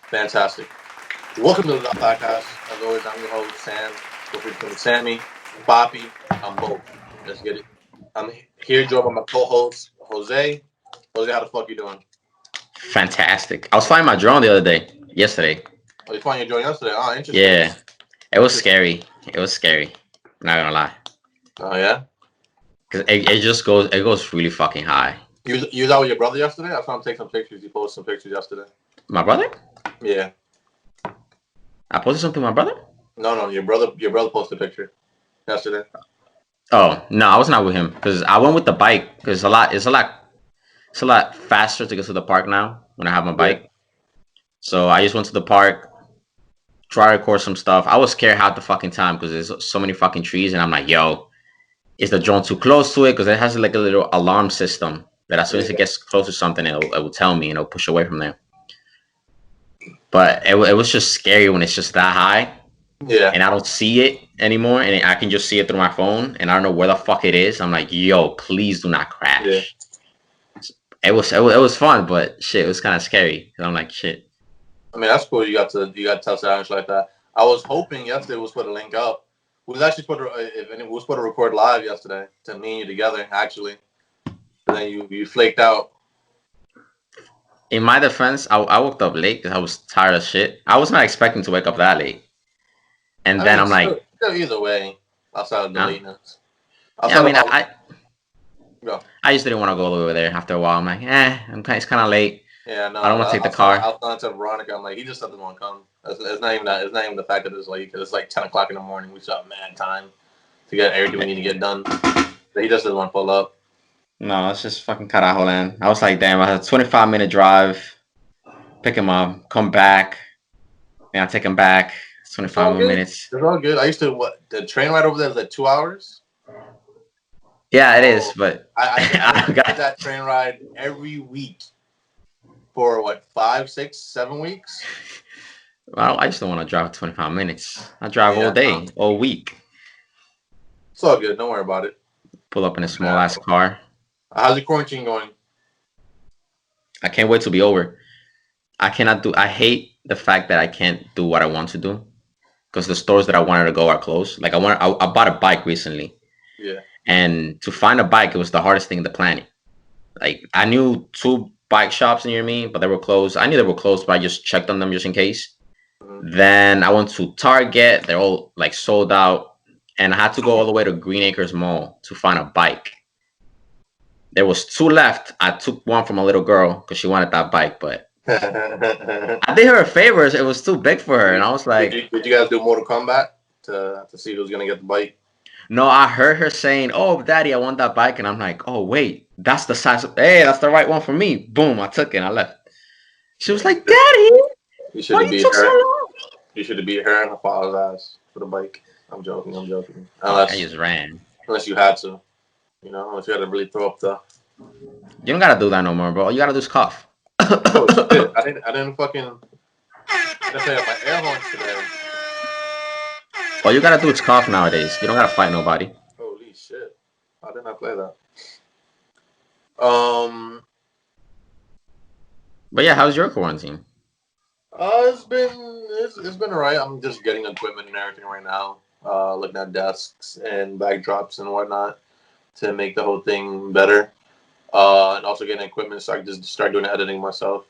Fantastic. Welcome to the Lidat podcast. As always, I'm your host, Sam. Feel free to call me Sammy, Poppy. I'm both. Let's get it. I'm here joined by my co-host, Jose. Jose, how the fuck you doing? Fantastic. I was flying my drone the other day, yesterday. Oh, you fine? You joined yesterday? Oh, interesting. Yeah, it was scary. It was scary. Not gonna lie, Oh yeah. cause it just goes. It goes really fucking high. You was out with your brother yesterday? I saw him take some pictures. You posted some pictures yesterday. My brother? Yeah. I posted something to my brother. No. Your brother posted a picture yesterday. Oh no, I was not with him because I went with the bike. Cause it's a lot faster to get to the park now when I have my Yeah. bike. So I just went to the park, try to record some stuff. I was scared half the fucking time because there's so many fucking trees, and I'm like, yo, is the drone too close to it? Because it has like a little alarm system that as soon as it Yeah. gets close to something, it will tell me and it'll push away from there. But it was just scary when it's just that high Yeah. and I don't see it anymore and I can just see it through my phone and I don't know where the fuck it is. I'm like, yo, please do not Yeah. crash. It was fun, but shit, it was kind of scary. And I'm like, shit. I mean, that's cool. You got to test it out and shit like that. I was hoping yesterday we was supposed to link up. We was actually supposed to, if any, we was supposed to record live yesterday to me and you together actually. But then you flaked out. In my defense, I woke up late because I was tired of shit. I was not expecting to wake up that late. And I then mean, I'm still, like, still either way, outside of the huh? lateness, Yeah, I outside of mean, how I go. I just didn't want to go over there. After a while, I'm like, it's kind of late. Yeah, I don't no. want to take I the was telling, car. I was telling to Veronica, I'm like, he just doesn't want to come. It's not even that. It's not even the fact that it's late. Cause it's like 10 o'clock in the morning. We still have mad time to get everything we need to get done. But he just doesn't want to pull up. No, it's just fucking carajo, land. I was like, damn, I had a 25-minute drive, pick him up, come back, then I take him back. It's It's 25 all more good. minutes. It's all good. I used to the train ride over there is like 2 hours. Yeah, it is, Oh, but I I did got. that train ride every week for what 5, 6, 7 weeks. Well, I just don't want to drive 25 minutes. I drive all Yeah, no, day, all week. it's all good. Don't worry about it. Pull up in a small Nah, ass car. how's the quarantine going? I can't wait to be over. I cannot do. I hate the fact that I can't do what I want to do because the stores that I wanted to go are closed. Like I bought a bike recently, Yeah, and to find a bike, it was the hardest thing in the planet. Like I knew two bike shops near me, but they were closed. I knew they were closed, but I just checked on them just in case. hmm Then I went to Target. They're all like sold out, and I had to go all the way to Green Acres Mall to find a bike. There was two left. I took one from a little girl because she wanted that bike, but did I did her a favor. It was too big for her, and you I was like, did you guys do Mortal Kombat to see who's gonna get the bike? "No." I heard her saying, "Oh, Daddy, I want that bike," and I'm like, "Oh, wait, that's the size of. Hey, that's the right one for me." Boom! I took it. And I left. She was like, "Daddy, You should why have you beat took so her. long?" You should have beat her and her father's ass for the bike. I'm joking. I'm joking. Fuck, I Unless just ran. unless you had to, unless you had to really throw up the. You don't gotta do that no more, bro. All you gotta do is cough. Oh shit! I didn't fucking. I didn't play up my air horns today. All you gotta do is cough nowadays. You don't gotta fight nobody. Holy shit! I did not play that. Um, But yeah, how's your quarantine? it's been alright. I'm just getting equipment and everything right now. Looking at desks and backdrops and whatnot to make the whole thing better. And also getting equipment so I can just start doing editing myself.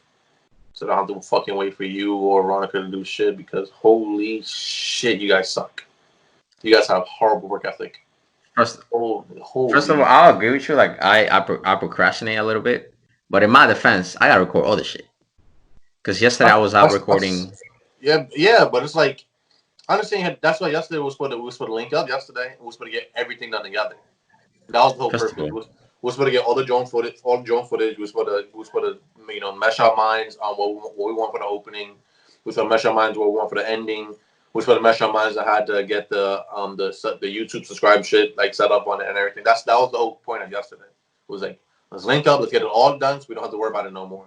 So I don't have to fucking wait for you or Veronica to do shit because holy shit, you guys suck. You guys have horrible work ethic. First, first of all, Holy. I'll agree with you. Like I procrastinate a little bit, but in my defense, I gotta record all this shit. Cause yesterday I was out recording. Yeah, but it's like I understand that's why yesterday we was supposed to link up yesterday. We was supposed to get everything done together. That was the whole First of purpose. all, We were supposed to get all the drone footage, We were supposed to mesh our minds on what we want for the opening. We were supposed to mesh our minds what we want for the ending. We were supposed to mesh our minds. I had to get the YouTube subscribe shit like set up on it and everything. That was the whole point of yesterday. It was like let's link up, let's get it all done, so we don't have to worry about it no more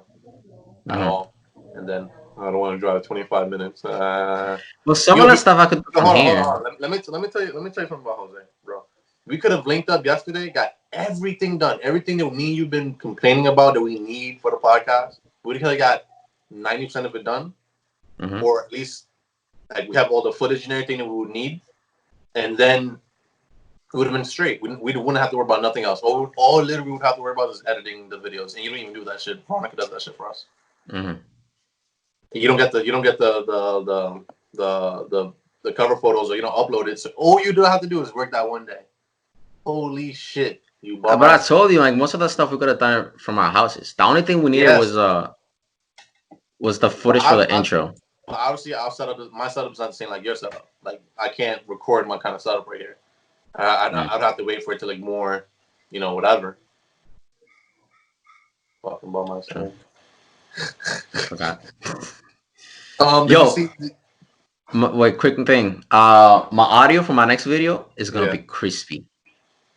at hmm all. And then I don't want to drive 25 minutes. well, some You, of the we, stuff I could do no, from hold on. here. Let me tell you something about Jose, bro. We could have linked up yesterday, got everything done, everything that me and you've been complaining about that we need for the podcast. We could have got 90% of it done, Mm-hmm. or at least like we have all the footage and everything that we would need, and then it would have been straight. We wouldn't have to worry about nothing else. All literally we would have to worry about is editing the videos, and you don't even do that shit. Veronica does that shit for us. Mm-hmm. You don't get the cover photos, or you don't upload it. So all you do have to do is work that one day. Holy shit, you bum But I ass. told you, like most of the stuff we could have done from our houses. The only thing we needed Yes, was the but footage for the intro. but obviously our setup my setup's not the same like your setup. Like I can't record my kind of setup right here. Mm. I'd have to wait for it to like more, whatever. Fucking bum ass Yeah, thing. I forgot. Did you Yo, see? wait, quick thing. My audio for my next video is gonna Yeah, be crispy.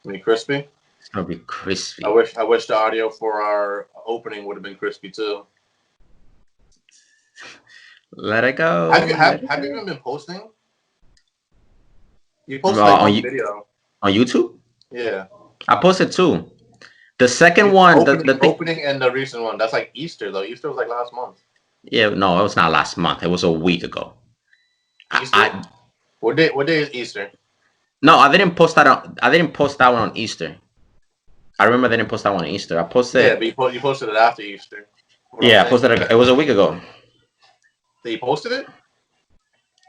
me crispy. It's gonna be I crispy. wish the audio for our opening would have been crispy too. Let it go. Have you Let have it have you go. even been posting? You posted like one video. On YouTube, Yeah. I posted two. The second one, the thing. Opening and the recent one. That's like Easter though. Easter was like last month. Yeah, no, it was not last month. It was a week ago. Easter? I What day is Easter? no, I didn't post that on. I didn't post that one on Easter. I remember I didn't post that one on Easter. I Yeah, posted. but you posted it after Easter. What I'm Yeah, I saying. posted it. It was a week ago. That you posted it?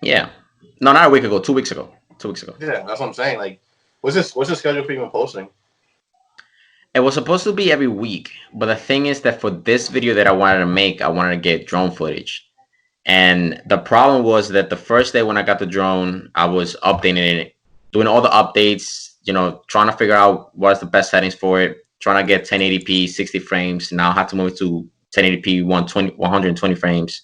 Yeah, no, not a week ago. 2 weeks ago. 2 weeks ago. Yeah, that's what I'm saying. Like, what's the schedule for even posting? It was supposed to be every week, but the thing is that for this video that I wanted to make, I wanted to get drone footage. And the problem was that the first day when I got the drone, I was updating it, doing all the updates, trying to figure out what's the best settings for it, trying to get 1080p, 60 frames. Now I have to move it to 1080p, 120 frames.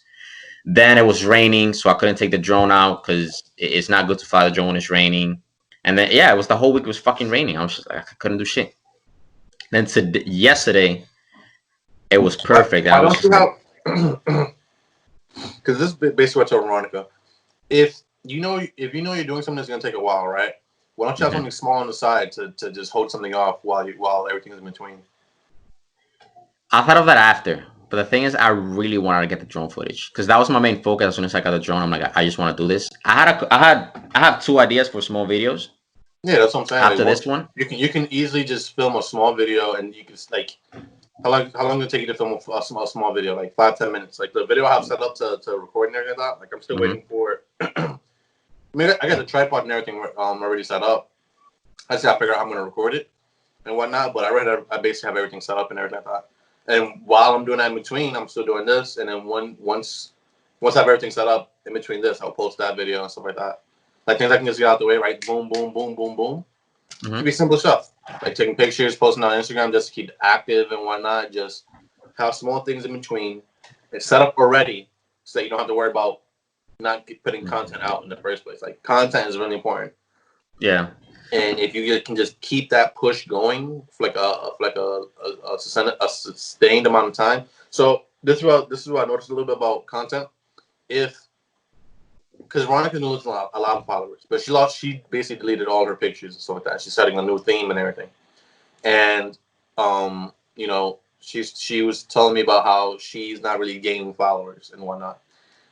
Then it was raining, so I couldn't take the drone out because it's not good to fly the drone when it's raining. And then, yeah, it was the whole week it was fucking raining. I was just like, I couldn't do shit. Then yesterday, it was perfect. And Why I was don't just you like, have? Because this is basically what I told Veronica. If you know you're doing something that's gonna take a while, right? Why don't you have mhm. something small on the side to just hold something off while everything's in between? I thought of that after. But the thing is, I really wanted to get the drone footage because that was my main focus. As soon as I got the drone, I'm like, I just want to do this. I have two ideas for small videos Yeah, that's what I'm saying. Like, after this one. you can easily just film a small video, and you can like how long does it take you to film a small video? Like 5-10 minutes. Like the video I have set up to record and everything like that. Like I'm still Hmm. waiting for. I mean, I got the tripod and everything already set up. I just gotta figure out how I'm gonna record it and whatnot. But I basically have everything set up and everything like that. And while I'm doing that in between, I'm still doing this. And then once I have everything set up in between this, I'll post that video and stuff like that. Like things I can just get out the way, right? Boom, boom, boom, boom, boom. It Hmm. could be simple stuff like taking pictures, posting on Instagram just to keep active and whatnot. Just have small things in between. It's set up already so that you don't have to worry about not putting content out in the first place. Like content is really important. Yeah. And if you can just keep that push going for a sustained amount of time. So this is what I noticed a little bit about content. If because Veronica knows a lot of followers, but she basically deleted all her pictures and stuff like that. She's setting a new theme and everything. And she was telling me about how she's not really gaining followers and whatnot.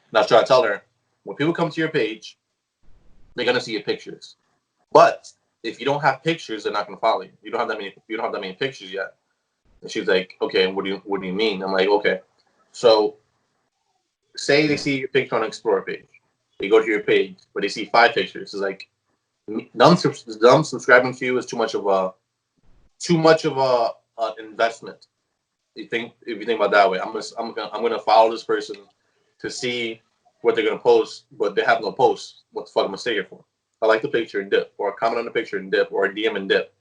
And I was trying to tell her, when people come to your page, they're gonna see your pictures. But if you don't have pictures, they're not gonna follow you. You don't have that many. You don't have that many pictures yet. And she's like, okay, what do you mean? I'm like, okay. So say they see your picture on Explorer page. They go to your page, but they see 5 pictures. It's like them subscribing to you is too much of a investment. If you think about it that way, I'm gonna follow this person to see what they're gonna post, but they have no posts. What the fuck am I stay here for? I like the picture and dip, or comment on the picture and dip, or a DM and dip,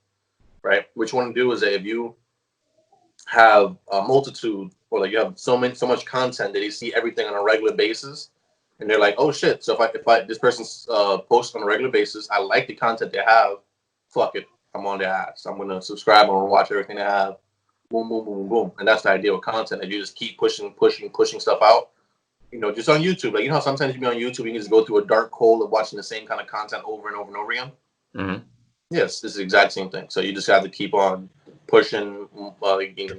right? What you want to do is that if you have a multitude, or like you have so much content that you see everything on a regular basis, and they're like, oh shit. So if I this person's posts on a regular basis, I like the content they have. Fuck it, I'm on their ass. I'm gonna subscribe. I'm gonna watch everything they have. Boom, boom, boom, boom, and that's the idea with content. That you just keep pushing, pushing, pushing stuff out. Just on YouTube. Like how sometimes you be on YouTube, you can just go through a dark hole of watching the same kind of content over and over and over again. Hmm. Yes, it's the exact same thing. So you just have to keep on pushing,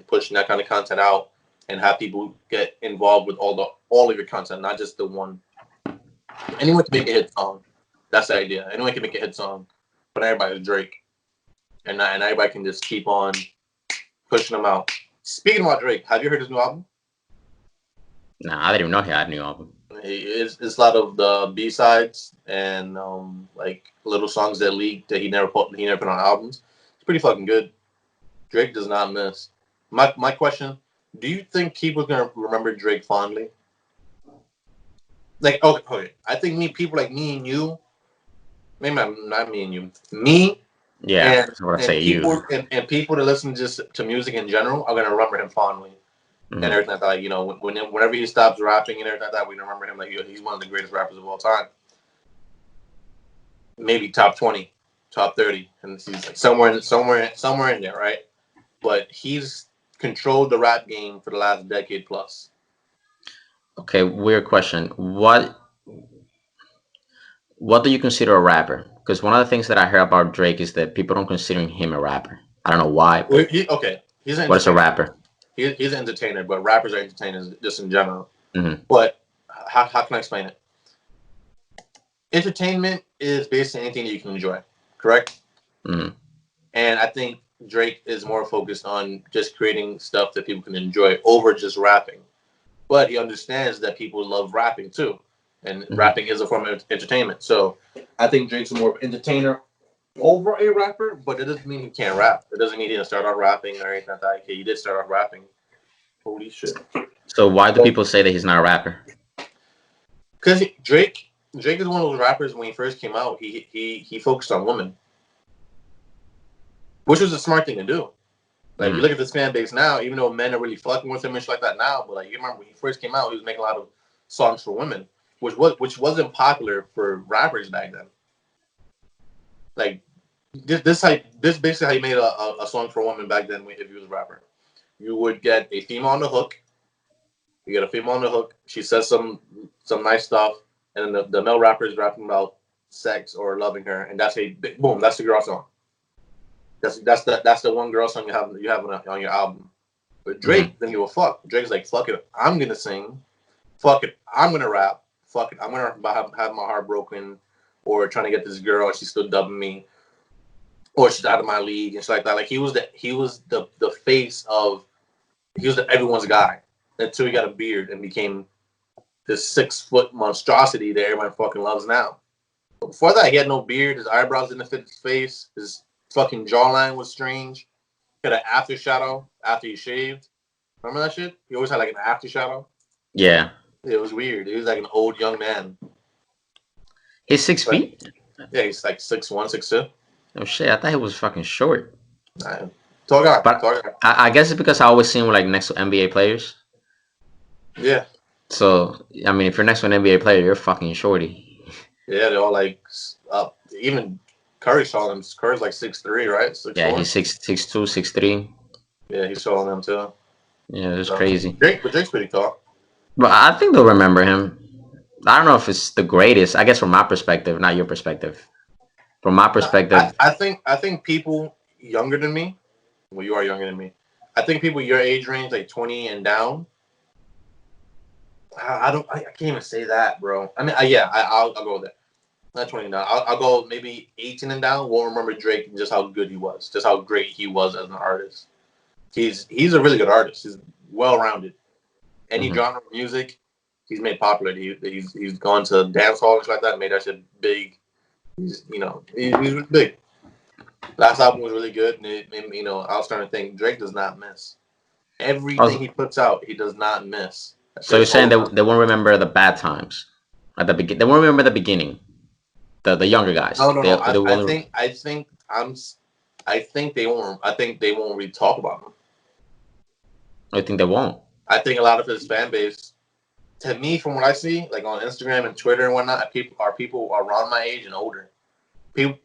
pushing that kind of content out, and have people get involved with all of your content, not just the one. Anyone can make a hit song. That's the idea. Anyone can make a hit song, but everybody's Drake, and everybody can just keep on pushing them out. Speaking about Drake, have you heard his new album? Nah, I didn't even know he had a new album. It's a lot of the B sides and like little songs that leaked that he never put on albums. It's pretty fucking good. Drake does not miss. My question: do you think people are gonna remember Drake fondly? Like, okay. I think people like me and you, maybe not me and you, me Yeah, and that's what I and say. You. people and people that listen just to music in general are gonna remember him fondly and Mhm. everything like that. Like, whenever he stops rapping and everything like that, we remember him like he's one of the greatest rappers of all time. Maybe top 20, top 30, and he's like somewhere in there, right? But he's controlled the rap game for the last decade plus. Okay, weird question. What do you consider a rapper? Because one of the things that I hear about Drake is that people don't consider him a rapper. I don't know why, Well, but he's an what is a entertainer. rapper? He's an entertainer, but rappers are entertainers just in general. Hmm. But how can I explain it? Entertainment is basically anything that you can enjoy, correct? Hmm. And I think Drake is more focused on just creating stuff that people can enjoy over just rapping. But he understands that people love rapping too, and Hmm. rapping is a form of entertainment. So I think Drake's more of an entertainer over a rapper, but it doesn't mean he can't rap. It doesn't mean he didn't start off rapping or anything like that. Okay, he did start off rapping. Holy shit! So why do So, people say that he's not a rapper? because Drake is one of those rappers when he first came out. He focused on women, which was a smart thing to do. Like you Hmm. look at this fan base now, even though men are really fucking with him and shit like that now, but like you remember when he first came out, he was making a lot of songs for women, which wasn't popular for rappers back then. Like this basically how you made a song for a woman back then if you was a rapper. You would get a female on the hook. You get a female on the hook. She says some nice stuff, and then the male rapper is rapping about sex or loving her, and that's a boom. That's the girl song. That's the one girl song you have on your album. But Hmm. Drake didn't give a fuck. Drake's like, fuck it, I'm gonna sing. Fuck it, I'm gonna rap. Fuck it, I'm gonna have my heart broken, or trying to get this girl, and she's still dubbing me, or she's out of my league and shit like that. Like he was the face of he was everyone's guy until he got a beard and became this 6 foot monstrosity that everyone fucking loves now. But before that, he had no beard. His eyebrows didn't fit his face. His fucking jawline was strange. He had an after shadow after he shaved. Remember that shit? He always had like an after shadow. Yeah. It was weird. He was like an old young man. He's six But feet? yeah, he's like 6'1", 6'2". Oh shit, I thought he was fucking short. Nah, tall guy, But tall guy. I guess it's because I always see him like next to NBA players. Yeah, So I mean, if you're next to an NBA player, you're fucking shorty. yeah. They're all like up. Even Curry's taller than him. Curry's like 6'3", right? six Yeah, four. he's 6'2", 6'3". Yeah, he's taller than him too. Yeah, it's So crazy. Drake's pretty tall. But I think they'll remember him. I don't know if it's the greatest. I guess from my perspective, not your perspective. From my perspective, I think people younger than me. Well, you are younger than me. I think people your age range, like 20 and down. I can't even say that, bro. I mean, I'll go with that. Not 20 and down. I'll go maybe 18 and down. Won't remember Drake and just how good he was, just how great he was as an artist. He's a really good artist. He's well rounded. Any mhm. genre of music, he's made popular. He's gone to dance halls like that, and made that shit big. He's really big. Last album was really good, and I was starting to think Drake does not miss. Everything Also, he puts out, he does not miss. That so you're shit's saying always that they won't remember the bad times at the begin. They won't remember the beginning. The younger guys. no. They will I only. think I think I'm I think they won't. I think they won't really talk about him. I think they won't. I think a lot of his fan base, to me, from what I see, like on Instagram and Twitter and whatnot, people around my age and older. People,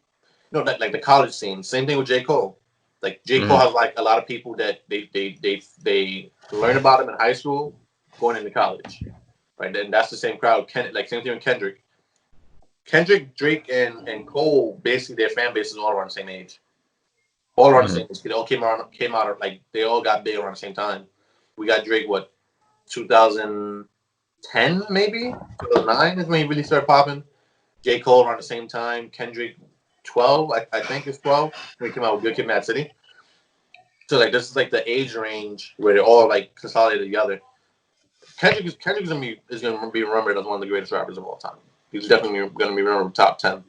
like the college scene. Same thing with J. Cole. Like J. Cole Hmm. has like a lot of people that they learn about him in high school, going into college, right? And that's the same crowd. Like same thing with Kendrick. Kendrick, Drake, and Cole, basically their fan base is all around the same age. All around the Hmm. same age. They all came out like they all got big around the same time. We got Drake, what, 2010 maybe 2009 is when he really started popping. J. Cole around the same time. Kendrick 12, I think it's 12 when he came out with Good Kid, Mad City. So like this is like the age range where they're all like consolidated together. Kendrick is gonna be remembered as one of the greatest rappers of all time. He's definitely gonna be remembered top 10.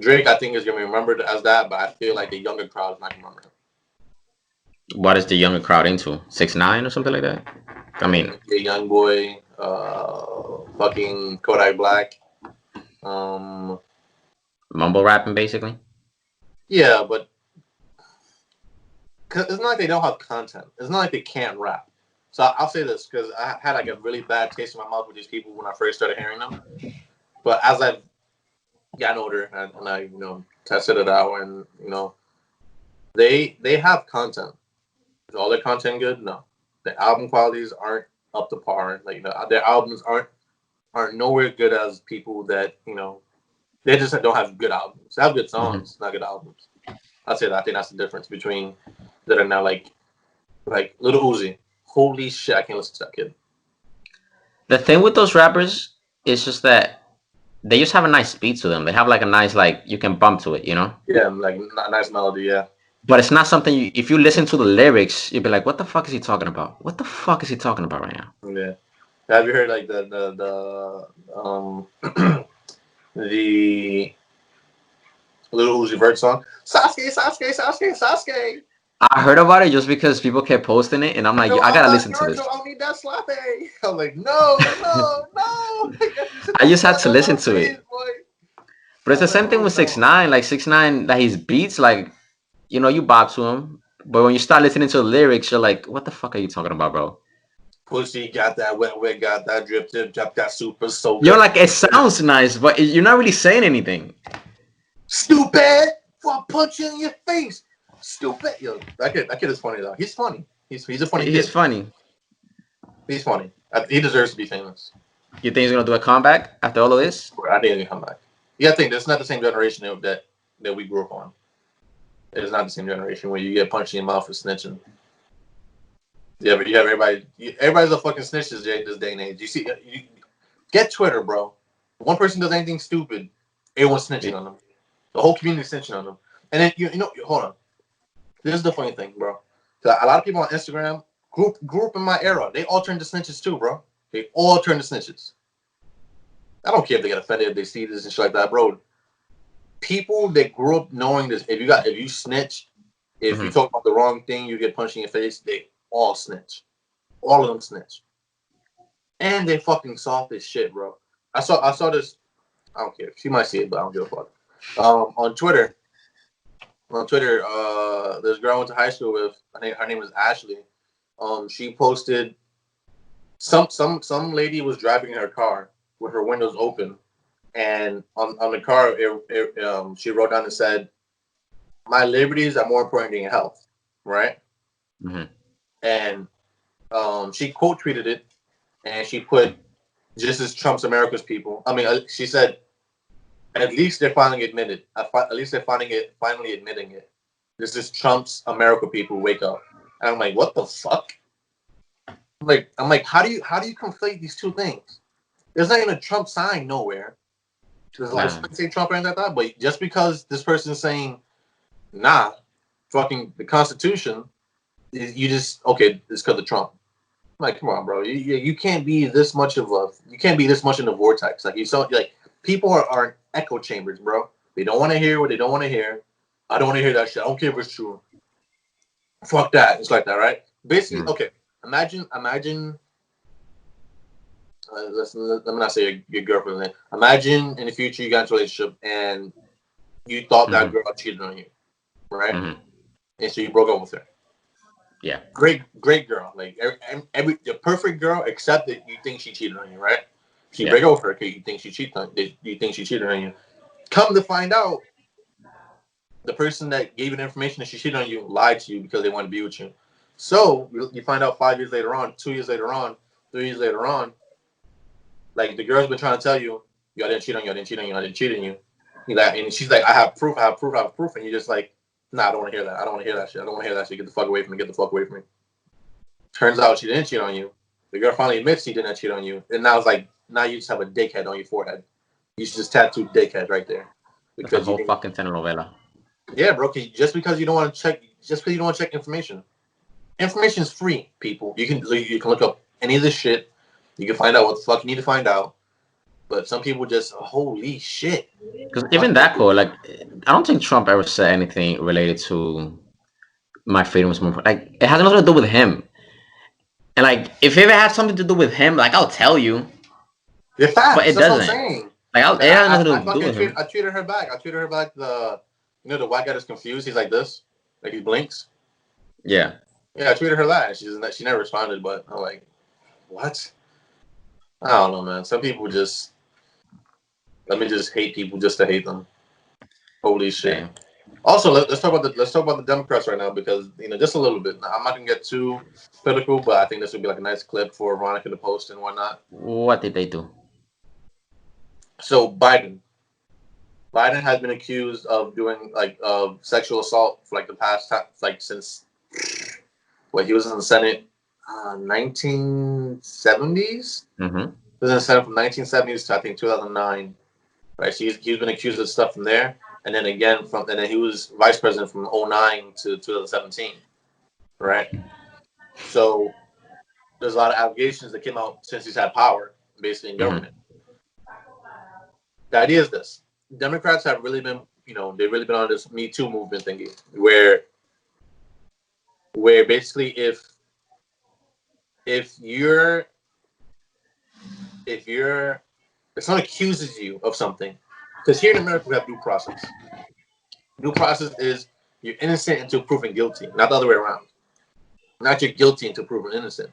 Drake, I think, is gonna be remembered as that, but I feel like the younger crowd is not gonna remember him. What is the younger crowd into? 6ix9ine or something like that? I mean, Yeah, Young Boy, fucking Kodak Black. mumble rapping basically. Yeah, but cause it's not like they don't have content. It's not like they can't rap. So I'll say this because I had like a really bad taste in my mouth with these people when I first started hearing them. But as I've gotten older and I tested it out, and they have content. Is all their content good? No. The album qualities aren't up to par. Like their albums aren't nowhere good as people that they just don't have good albums. They have good songs, not good albums. I'd say that. I think that's the difference between that are now like Little Uzi. Holy shit, I can't listen to that kid. The thing with those rappers is just that they just have a nice beat to them. They have like a nice you can bump to it, Yeah, like nice melody. Yeah. But it's not something if you listen to the lyrics, you'd be like, what the fuck is he talking about? What the fuck is he talking about right now? Yeah. Have you heard like the the Little Uzi Vert song? Sasuke, Sasuke, Sasuke, Sasuke. I heard about it just because people kept posting it, and I'm like, No, I I'm gotta not listen to this. Naruto. I don't need that slappy. I'm like, no. I just had to listen to it. Boy. But it's the I'm like, same thing oh with no. 6ix9ine. Like 6ix9ine, that his beats, you bob to him. But when you start listening to the lyrics, you're like, what the fuck are you talking about, bro? Pussy got that wet, got that drip, drop that super You're soaker. like, it sounds nice, but you're not really saying anything. Stupid! I'll punch you in your face. Stupid. Yo, that kid is funny though. He's funny. He's a funny He's kid. funny. He's funny. He deserves to be famous. You think he's gonna do a comeback after all of this? I think he's gonna come back. You gotta think that's not the same generation that we grew up on. It is not the same generation where you get punched in your mouth for snitching. Yeah, but you have everybody's a fucking snitch this day and age. You get Twitter, bro. If one person does anything stupid, everyone's snitching on them. The whole community snitching on them. And then hold on. This is the funny thing, bro. A lot of people on Instagram grew up in my era. They all turned to snitches too, bro. They all turned to snitches. I don't care if they get offended if they see this and shit like that, bro. People that grew up knowing this, if you snitch, if you talk about the wrong thing, you get punched in your face. They all snitch. All of them snitch. And they fucking soft as shit, bro. I saw this. I don't care. She might see it, but I don't give a fuck. On Twitter, this girl I went to high school with. Her name is Ashley. She posted some lady was driving her car with her windows open, and on the car, she wrote down and said, "My liberties are more important than your health," right? Mm-hmm. And she quote tweeted it, and she put, "Just as Trump's America's people." I mean, she said, "At least they're finally admitted. At least they're finally admitting it. This is Trump's America people. Wake up!" And I'm like, "What the fuck?" I'm like, how do you conflate these two things? There's not even a Trump sign nowhere. There's a license to say Trump or anything like that. But just because this person is saying, "Nah, fucking the Constitution," you just okay. It's because of Trump. I'm like, come on, bro. You can't be this much in the vortex. Like people are in echo chambers, bro. They don't want to hear what they don't want to hear. I don't want to hear that shit. I don't care if it's true. Fuck that. It's like that, right? Basically, okay. Imagine. Let me not say your girlfriend. Then. Imagine in the future you got into a relationship and you thought that girl cheated on you, right? Mm-hmm. And so you broke up with her. Yeah. Great girl. Like the perfect girl, except that you think she cheated on you, right? So you break up with her because you think she cheated on you. Come to find out, the person that gave you the information that she cheated on you lied to you because they wanted to be with you. So you find out 5 years later on, 2 years later on, 3 years later on, like the girl's been trying to tell you, I didn't cheat on you, I didn't cheat on you, I didn't cheat on you. And she's like, I have proof, and you're just like, nah, I don't want to hear that. I don't want to hear that shit. I don't want to hear that shit. Get the fuck away from me. Turns out she didn't cheat on you. The girl finally admits he didn't cheat on you, and now it's like now you just have a dickhead on your forehead. You should just tattoo dickhead right there That's a because you whole didn't. fucking telenovela. Yeah, bro. Just because you don't want to check, just because you don't want to check information. Information is free, people. You can look up any of this shit. You can find out what the fuck you need to find out. But some people just holy shit. Because even that quote, like, I don't think Trump ever said anything related to my freedom is more important. Like, it has nothing to do with him. And like, if it had something to do with him, like, I'll tell you, Yeah, but facts. it That's what I'm doesn't. saying. Like, Like, it has nothing to do with him. I treated her back. I treated her back. The white guy that's confused. He's like this, like he blinks. Yeah. Yeah, I tweeted her that. She never responded, but I'm like, what? I don't know, man. Some people just let me just hate people just to hate them. Holy shit. Damn. Also, let's talk about the Democrats right now because just a little bit. Now, I'm not gonna get too political, but I think this would be like a nice clip for Veronica to post and whatnot. What did they do? So Biden has been accused of doing like sexual assault for like the past time, like since he was in the Senate, 1970s. Mm-hmm. He was in the Senate from 1970s to I think 2009. Right, so he's been accused of stuff from there, and then he was vice president from 2009 to 2017. Right, so there's a lot of allegations that came out since he's had power, basically in Mm-hmm. government. The idea is this: Democrats have really been, they've really been on this Me Too movement thingy, where basically if you're if someone accuses you of something, because here in America we have due process. Due process is you're innocent until proven guilty, not the other way around. Not you're guilty until proven innocent.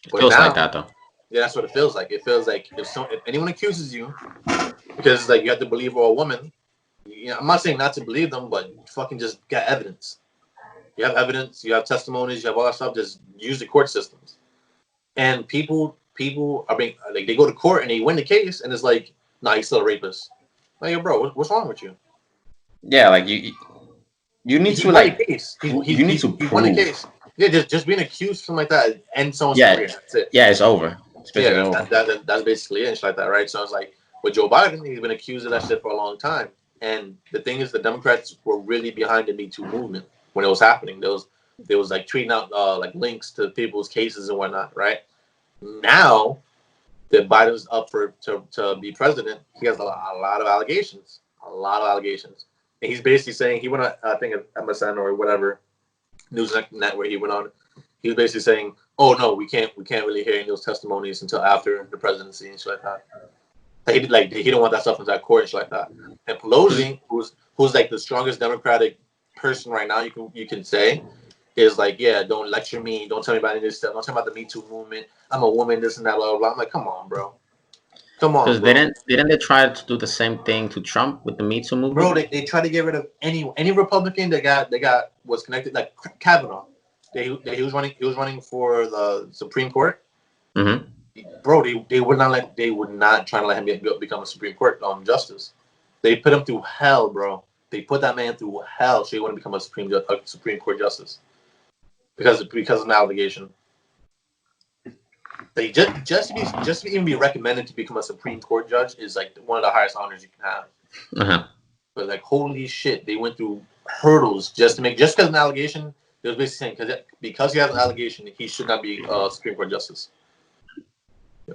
It But feels like now, that though. yeah, that's what it feels like. It feels like if anyone accuses you, because it's like you have to believe a woman. I'm not saying not to believe them, but fucking just get evidence. You have evidence, you have testimonies, you have all that stuff. Just use the court systems. And people are being like they go to court and they win the case, and it's like, nah, he's still a rapist. Like, yo, bro, what's wrong with you? Yeah, like you need He to won the like case. you need to He won the prove. case. Yeah, just being accused something like that ends someone's Yeah, career. That's it. yeah, it's over. It's basically Yeah, over. that's basically it and shit like that, right? So it's like with Joe Biden, he's been accused of that shit for a long time. And the thing is, the Democrats were really behind the Me Too movement when it was happening. There was like tweeting out like links to people's cases and whatnot, right? Now that Biden's up to be president, he has a lot of allegations, and he's basically saying he went on I think MSN or whatever news net where he went on. He was basically saying, "Oh no, we can't really hear any of those testimonies until after the presidency and shit like that." He don't want that stuff in that court and shit like that. And Pelosi, who's like the strongest Democratic person right now, you can say, is like, yeah, don't lecture me, don't tell me about any of this stuff, don't tell me about the Me Too movement. I'm a woman, this and that, blah blah blah. I'm like, come on, bro, come on, Because bro. didn't they try to do the same thing to Trump with the Me Too Bro, movement? they try to get rid of any Republican that got was connected like Kavanaugh. He was running for the Supreme Court. Mm-hmm. Bro, they would not try to let him become a Supreme Court justice. They put him through hell, bro. They put that man through hell so he wouldn't become a Supreme Court justice because of an allegation. They just to even be recommended to become a Supreme Court judge is like one of the highest honors you can have. Uh-huh. But like holy shit, they went through hurdles just because of an allegation. They was basically saying because he has an allegation, he should not be a Supreme Court justice.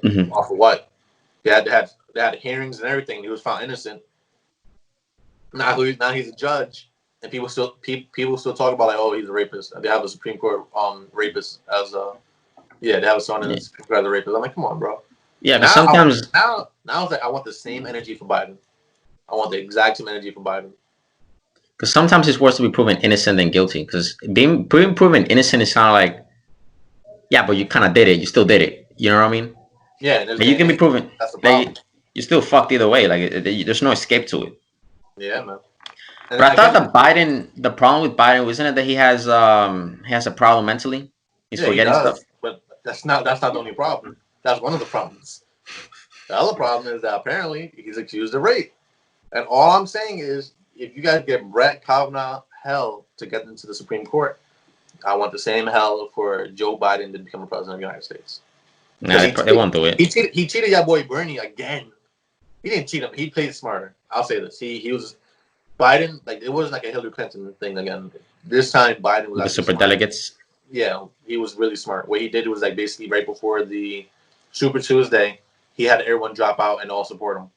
Mm-hmm. Off of what? They had hearings and everything. He was found innocent. Now he's a judge, and people still talk about like, oh, he's a rapist. They have a Supreme Court rapist as a they have a son in the Yeah, Supreme Court as a rapist. I'm like, come on, bro. yeah. But Now sometimes, now it's like I want the same energy for Biden. I want the exact same energy for Biden. because sometimes it's worse to be proven innocent than guilty. Because being proven innocent is kind of like, yeah, but you kind of did it. You still did it. You know what I mean? Yeah, Like you can be proven that's the problem. like you're still fucked either way. Like there's no escape to it. Yeah, man. And But I thought again, the problem with Biden wasn't it that he has a problem mentally. He's yeah, he forgetting stuff. does, but that's not the only problem. That's one of the problems. The other problem is that apparently he's accused of rape. And all I'm saying is, if you guys get Brett Kavanaugh hell to get into the Supreme Court, I want the same hell for Joe Biden to become a president of the United States. Nah, because they won't do it. he cheated your boy Bernie again. He didn't cheat him. He played smarter. I'll say this. He was Biden, like it wasn't like a Hillary Clinton thing again. This time Biden was With the actually super smart. delegates. Yeah, he was really smart. What he did was like basically right before the Super Tuesday, he had everyone drop out and all support him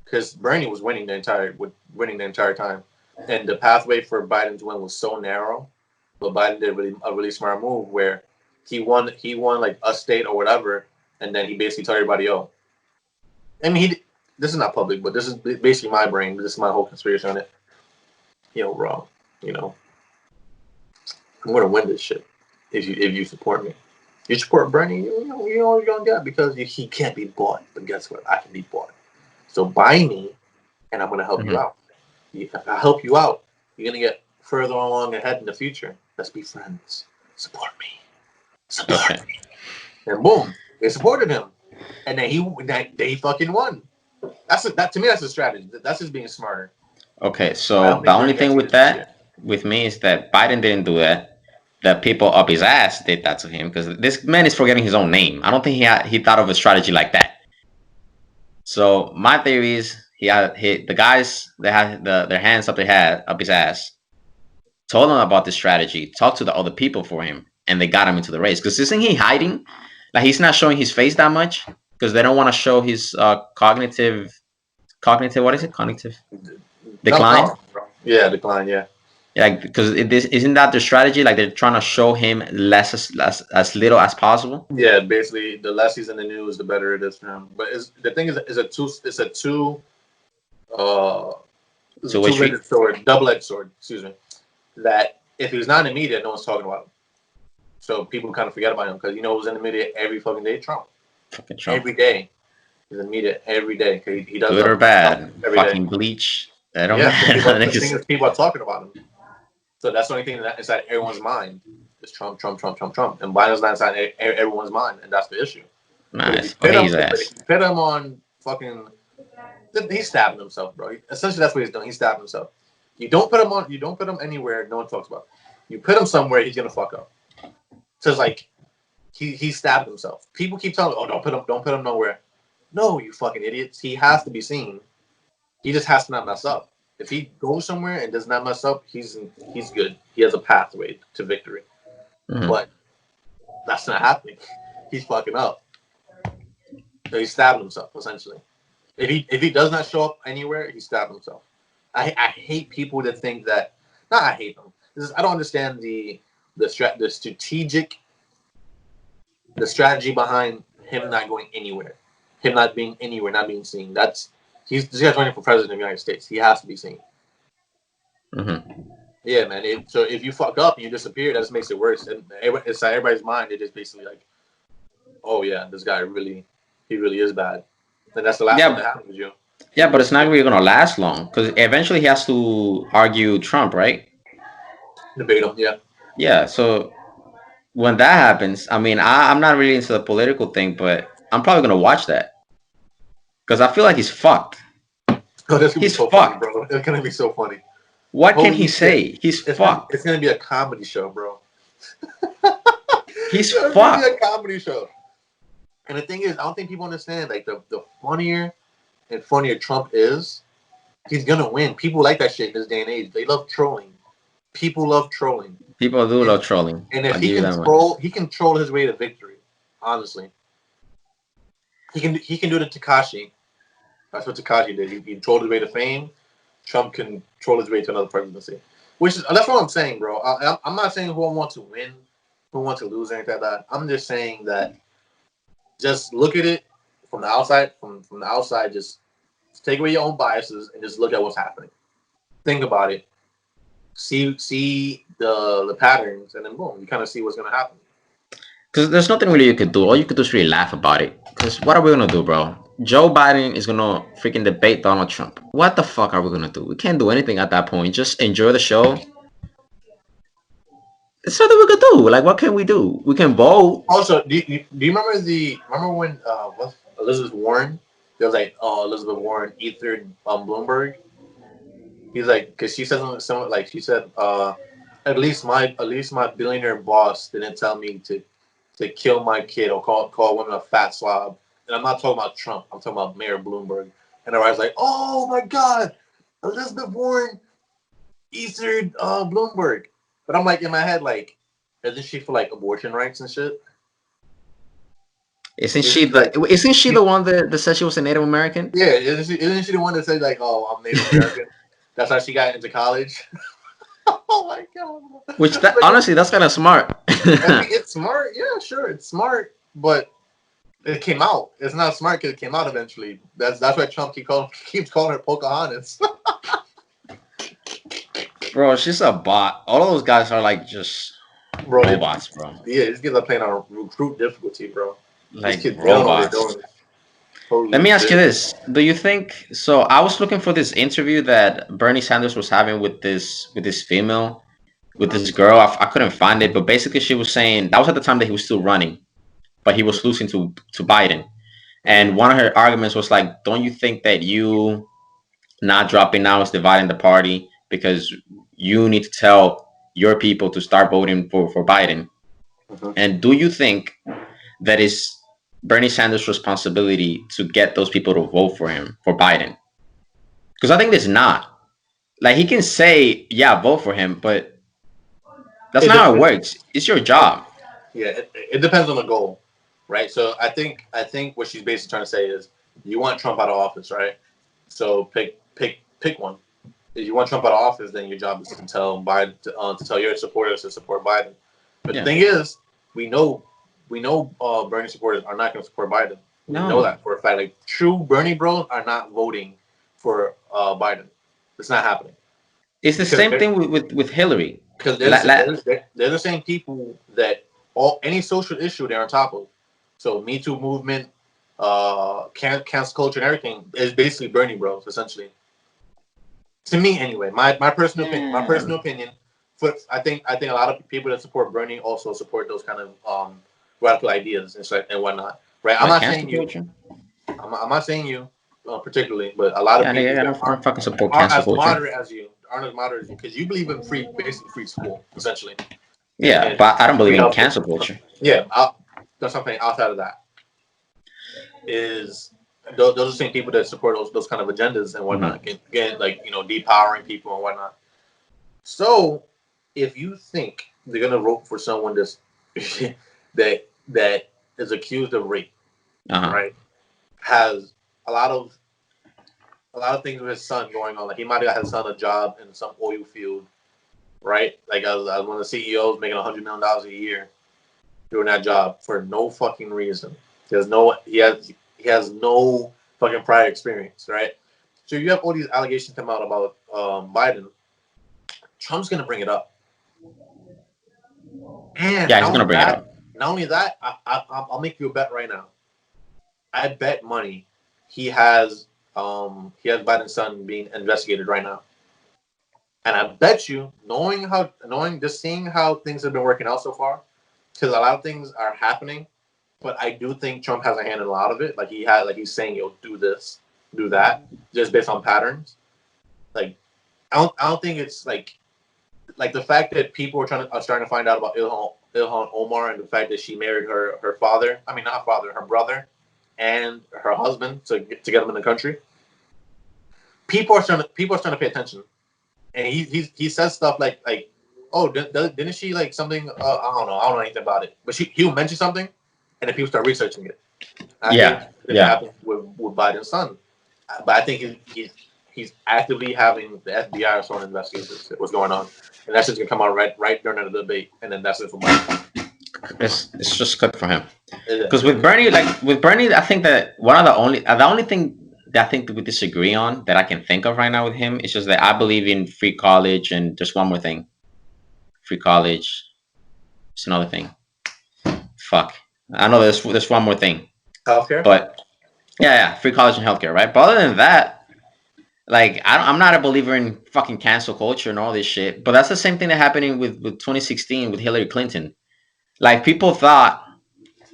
because Bernie was winning the entire time, and the pathway for Biden to win was so narrow. But Biden did a really smart move where he won like a state or whatever, and then he basically told everybody, "Oh, I mean, this is not public, but this is basically my brain. This is my whole conspiracy on it. Yo, bro, you know, I'm gonna win this shit if you support me. You support Bernie, you know what you're gonna get because he can't be bought. But guess what? I can be bought. So buy me, and I'm gonna help you Hmm. out. If I help you out, you're gonna get further along ahead in the future. Let's be friends. Support me. Support Okay. me. And boom, they supported him, and then they fucking won. That to me. That's a strategy. That's just being smarter. Okay. I So don't the think only Bernie got thing with cheated this year. that, with me, is that Biden didn't do that. The people up his ass did that to him because this man is forgetting his own name. I don't think he thought of a strategy like that. So my theory is the guys that had their hands up his ass told him about this strategy, talked to the other people for him, and they got him into the race. Because isn't he hiding? Like he's not showing his face that much because they don't want to show his cognitive what is it cognitive decline. No, bro. Yeah, decline. Yeah. Yeah, because isn't that the strategy? Like they're trying to show him as little as possible. Yeah, basically, the less he's in the news, the better it is for him. But the thing is uh, it's a Two way two-legged street. sword, double-edged sword. Excuse me. That if he's not in the media, no one's talking about him. So people kind of forget about him because who's in the media every fucking day? Trump. Fucking Trump. Every day, he's in the media every day. He does Good or stuff bad, every day. fucking bleach. That don't Yeah, so matter. the thing is, people are talking about him. So that's the only thing that's inside everyone's mind is Trump, Trump, Trump, Trump, Trump, and Biden's not inside everyone's mind, and that's the issue. But if you Nice. put Okay, him, his but if ass. you put him on fucking, he's stabbing himself, bro. Essentially, that's what he's doing. He's stabbing himself. You don't put him anywhere no one talks about. You put him somewhere, he's gonna fuck up. So it's like he stabbed himself. People keep telling me, "Oh, don't put him nowhere." No, you fucking idiots. He has to be seen. He just has to not mess up. If he goes somewhere and does not mess up, he's good. He has a pathway to victory. Hmm. But that's not happening. He's fucking up. So he stabbed himself essentially. If he does not show up anywhere, he stabbed himself. I hate people that think that. Not I hate them. I don't understand the strategic the strategy behind him not going anywhere, him not being anywhere, not being seen. This guy's running for president of the United States. He has to be seen. Hmm. Yeah, man. So if you fuck up and you disappear, that just makes it worse. And it's like everybody's mind. It just basically like, oh yeah, this guy he really is bad. And that's the last thing that Yeah, happens with you. yeah, but it's not really gonna last long because eventually he has to argue Trump, right? Debate him, yeah. Yeah. So when that happens, I mean, I'm not really into the political thing, but I'm probably gonna watch that because I feel like he's fucked. Oh, that's gonna be He's so funny, fucked. bro. It's gonna be so funny. What can he Holy shit. say? He's It's gonna fucked. it's gonna be a comedy show, bro. He's It's gonna be a fucked. comedy show. And the thing is, I don't think people understand. Like the funnier and funnier Trump is, he's gonna win. People like that shit in this day and age. They love trolling. People love trolling. People do And love trolling. and if I'll give you that much. he can troll his way to victory. Honestly, he can do it to Takashi. That's what Takashi did. He trolled his way to fame. Trump can troll his way to another presidency. That's what I'm saying, bro. I'm not saying who I want to win, who wants to lose, or anything like that. I'm just saying that just look at it from the outside. From the outside, just take away your own biases and just look at what's happening. Think about it. See the patterns, and then boom, you kind of see what's gonna happen. Because there's nothing really you could do. All you could do is really laugh about it. Because what are we gonna do, bro? Joe Biden is gonna freaking debate Donald Trump. What the fuck are we gonna do? We can't do anything at that point. Just enjoy the show. There's nothing we could do. Like, what can we do? We can vote. Also, do you remember when what Elizabeth Warren? There was like, oh, Elizabeth Warren ethered Bloomberg. He's like, because she said something like she said, at least my billionaire boss didn't tell me to kill my kid or call women a fat slob. And I'm not talking about Trump. I'm talking about Mayor Bloomberg. And everybody's like, oh my God, Elizabeth Warren Eastered Bloomberg. But I'm like in my head, like, isn't she for like abortion rights and shit? Isn't Isn't she she like, the one that said she was a Native American? yeah, isn't she the one that said like, oh, I'm Native American? That's how she got into college. Oh my God. Which that Like, honestly, that's kind of smart. I mean, it's smart. Yeah, sure, it's smart, but it came out. It's not smart because it came out eventually. That's why Trump keeps calling her Pocahontas. Bro, she's a bot. All of those guys are like just Bro, robots, bro. yeah, these kids are playing on recruit difficulty, bro. These Like kids, they don't know what they're robots. doing. Let Holy me ask you shit. this. Do you think so? I was looking for this interview that Bernie Sanders was having with this female, with Mhm. this girl. I couldn't find it, but basically she was saying that was at the time that he was still running, but he was losing to Biden. Mhm. And one of her arguments was like, don't you think that you not dropping now is dividing the party because you need to tell your people to start voting for Biden? Mhm. And do you think that is Bernie Sanders' responsibility to get those people to vote for him, for Biden? Because I think it's not. Like he can say, yeah, vote for him, but that's It, not how it de- works. It's your oh, job. yeah, it depends on the goal, right? So I think what she's basically trying to say is you want Trump out of office, right? So pick one. If you want Trump out of office, then your job is to tell Biden to tell your supporters to support Biden. But the Yeah. thing is, we know Bernie supporters are not going to support Biden. We know No. that for a fact. Like true Bernie bros are not voting for Biden. It's not happening It's the because same thing with Hillary. because La, la, they're the same people that any social issue they're on top of. So Me Too movement, cancel culture, and everything is basically Bernie bros essentially. To me, anyway, my personal opinion. My mm, personal opinion. I think a lot of people that support Bernie also support those kind of radical ideas and whatnot. Right? I'm like not cancel saying you. culture. I'm not saying you particularly, but a lot of Yeah, people nigga, that I don't fucking support aren't cancel as culture. moderate as you, aren't as moderate as you, because you believe in basically free school, essentially, Yeah, and but I don't believe free in healthcare. cancel culture. Yeah, that's something outside of that is those are the same people that support those kind of agendas and Hmm. whatnot. Again, like depowering people and whatnot. So, if you think they're gonna vote for someone that's that is accused of rape, Uh-huh. right, has a lot of a lot of things with his son going on. Like he might have got his son a job in some oil field, right? Like as one of the CEOs making $100 million a year doing that job for no fucking reason. He has no fucking prior experience, right? So you have all these allegations come out about Biden. Trump's gonna bring it up, and Yeah, he's gonna bring it up. not only that, I'll make you a bet right now. I bet money he has Biden's son being investigated right now. And I bet you, just seeing how things have been working out so far, because a lot of things are happening, but I do think Trump has a hand in a lot of it. Like he's saying, "Yo, do this, do that," just based on patterns. Like I don't think it's like the fact that people are starting to find out about Ilhan Omar and the fact that she married her father. I mean, not father, her brother, and her husband to get them in the country. People are starting to pay attention, and he says stuff like, oh, didn't she like something? I don't know anything about it, but he'll mention something, and then people start researching it. I think Yeah, that yeah. happened with Biden's son, but I think he's actively having the FBI or someone investigate what's going on, and that's just gonna come out right during the debate, and then that's it for Biden. It's just good for him. Yeah. Because with Bernie, I think that one of the only thing that I think that we disagree on that I can think of right now with him is just that I believe in free college and just one more thing, free college. It's another thing. Fuck, I know there's one more thing, Healthcare. but yeah, free college and healthcare, right? But other than that, like I'm not a believer in fucking cancel culture and all this shit. But that's the same thing that happened with 2016 with Hillary Clinton. Like people thought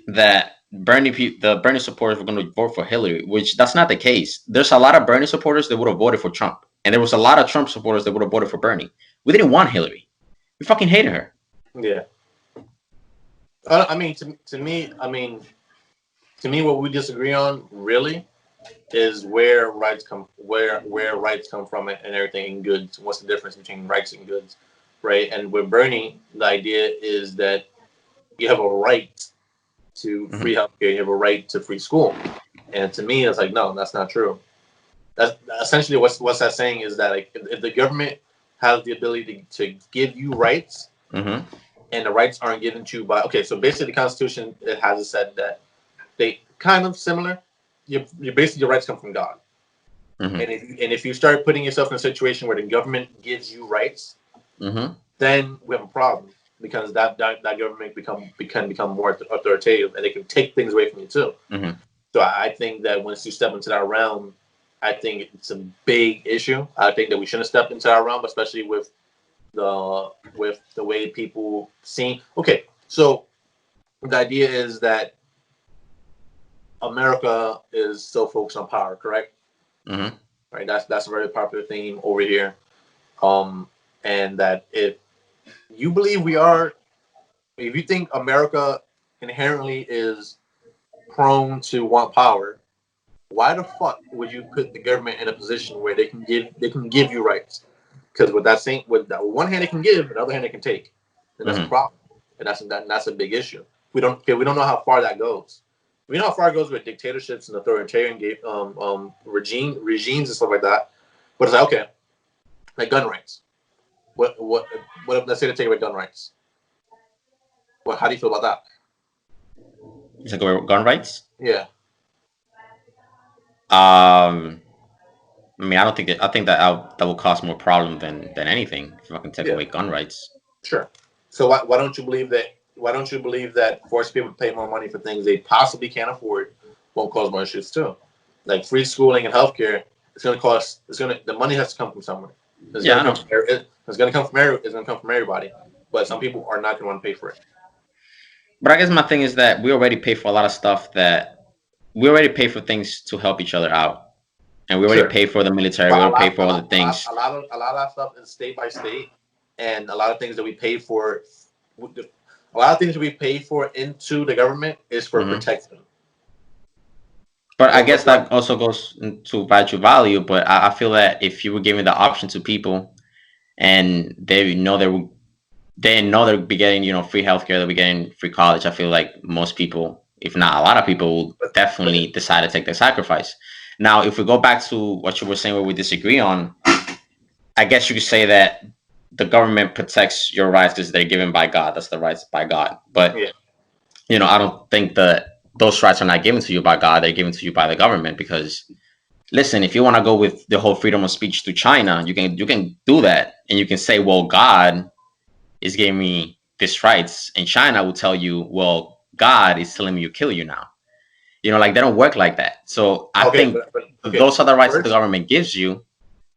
that the Bernie supporters were going to vote for Hillary, which that's not the case. There's a lot of Bernie supporters that would have voted for Trump, and there was a lot of Trump supporters that would have voted for Bernie. We didn't want Hillary. We fucking hated her. Yeah. I mean, to me, I mean, to me, what we disagree on really is where rights come from and everything in goods. What's the difference between rights and goods, right? And with Bernie, the idea is that you have a right to free Hmm. healthcare, you have a right to free school, and to me, it's like no, that's not true. That's essentially what's that saying is that like if the government has the ability to give you rights Hmm. and the rights aren't given to you by okay, so basically the Constitution it has it said that they kind of similar. Your basically your rights come from God. Hmm. And if you start putting yourself in a situation where the government gives you rights, Hmm. then we have a problem because that government can become more authoritative and they can take things away from you too. Hmm. So I think that once you step into that realm, I think it's a big issue. I think that we shouldn't step into that realm, especially with the way people see. Okay, so the idea is that America is so focused on power, correct? Hmm. Right. That's a very popular theme over here. Um, and that if you believe we are, if you think America inherently is prone to want power, why the fuck would you put the government in a position where they can give you rights? Because with that one hand they can give, the other hand they can take, and that's a Hmm. problem, and that's a big issue. We don't know how far that goes. We know how far it goes with dictatorships and authoritarian regimes and stuff like that. But it's like okay, like gun rights. What if let's say they take away gun rights? Well, how do you feel about that? You take away gun rights. Yeah, Um, I mean, I don't think that. I think that will cause more problem than anything if I can take yeah, away gun rights. sure. So why don't you believe that? Why don't you believe that forcing people to pay more money for things they possibly can't afford won't cause more issues too? Like free schooling and healthcare, it's gonna cost. The money has to come from somewhere. It's Yeah, gonna I come know. from. It's gonna come from every. It's gonna come from everybody. But some people are not gonna want to pay for it. But I guess my thing is that we already pay for a lot of stuff that we already pay for things to help each other out, and we already Sure, pay for the military. We but already pay for all the things. a lot of that stuff is state by state, and a lot of things that we pay for, a lot of things that we pay for into the government is for Hmm. protection. But I What guess what that also goes into value. But I feel that if you were giving the option to people and they know they'll be getting free healthcare, they'll be getting free college. I feel like most people, if not a lot of people, will but definitely decide to take the sacrifice. Now, if we go back to what you were saying, where we disagree on, I guess you could say that the government protects your rights because they're given by God. That's the rights by God. But yeah, I don't think that those rights are not given to you by God. They're given to you by the government because listen, if you want to go with the whole freedom of speech to China, you can do that, and you can say, well, God is giving me this rights, and China will tell you, well, God is telling me to kill you now. Like they don't work like that. So I okay, think but okay. those are the rights that the First, government gives you.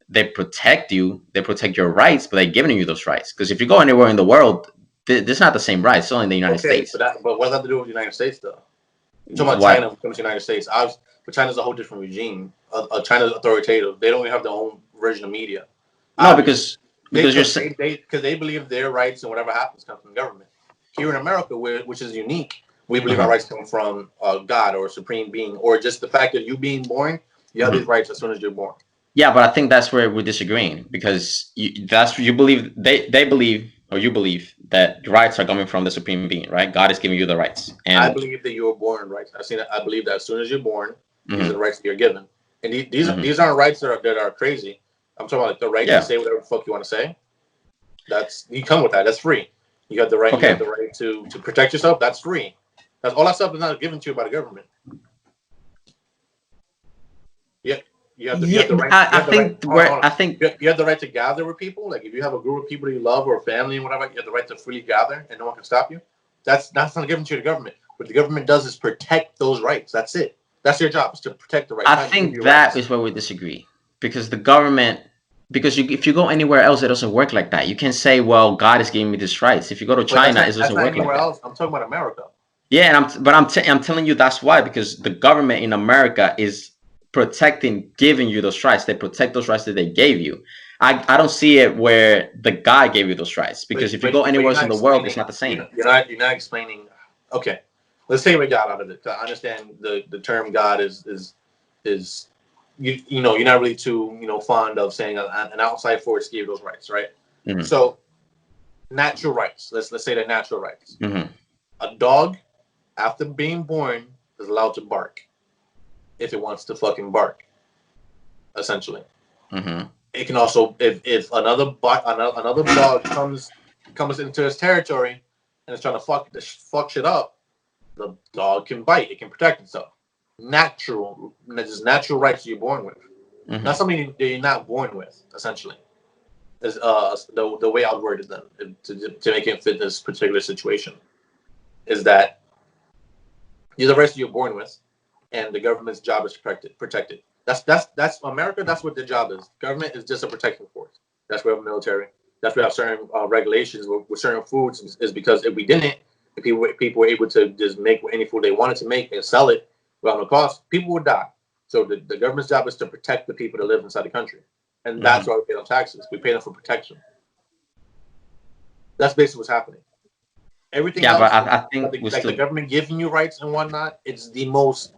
They protect you, they protect your rights, but they're giving you those rights. Because if you go anywhere in the world, this is not the same rights. It's only in the United okay, States. but what does that have to do with the United States though? You're talking about China What? when it comes to the United States. But China's a whole different regime. China's authoritative. They don't even have their own version of media. No, Obviously, because you're because they believe their rights and whatever happens comes from the government. Here in America, which is unique, we believe our Mhm, rights come from God or a supreme being, or just the fact that you being born, you have these mhm. rights as soon as you're born. Yeah, but I think that's where we're disagreeing because you believe they believe or you believe that the rights are coming from the supreme being, right? God is giving you the rights, I and believe that you were born rights. I believe that as soon as you're born, these are the mhm, rights that you're given, and mhm. these aren't rights that are crazy. I'm talking about like the right to Yeah, say whatever the fuck you want to say. That's you come with that. That's free. You have the right. You have okay. the right to protect yourself. That's free. That's all that stuff is not given to you by the government. Yeah, you have Yeah, the right. I You have the right. think Hold on, where hold on. I think You have the right to gather with people. Like if you have a group of people you love or family and whatever, you have the right to freely gather, and no one can stop you. That's not given to the government. What the government does is protect those rights. That's it. That's their job is to protect the rights, I not give think you that rights. is where we disagree because the government because if you go anywhere else, it doesn't work like that. You can say, well, God is giving me these rights. If you go to But China, it that's doesn't not work like anywhere that. else. I'm talking about America. Yeah, and I'm telling you that's why because the government in America is protecting, giving you those rights. They protect those rights that they gave you. I don't see it where the guy gave you those rights because if you go But anywhere you're else not in the world, it's explaining. not the same. You're not explaining. Okay, let's say we got out of it. 'Cause I understand the term God is you know, you're not really too, you know, fond of saying an outside force gave those rights, right? Mm-hmm. So natural rights. Let's say they're natural rights. Mm-hmm. A dog after being born is allowed to bark if it wants to fucking bark. Essentially, Mm-hmm. it can also if another dog comes into his territory and is trying to fuck shit up, the dog can bite. It can protect itself. Natural, just natural rights you're born with. Mm-hmm. Not something that you're not born with. Essentially, is the way I'd word it then to make it fit this particular situation is that these are rights you're born with, and the government's job is to protect it. That's America. That's what their job is. Government is just a protecting force. That's why we have military. That's why we have certain regulations with certain foods is because if we didn't, if people were able to just make any food they wanted to make and sell it without no cost, people would die. So the government's job is to protect the people that live inside the country, and that's Mm-hmm. why we pay them taxes. We pay them for protection. That's basically what's happening. Everything Yeah, but else, I think we like the still. government giving you rights and whatnot, it's the most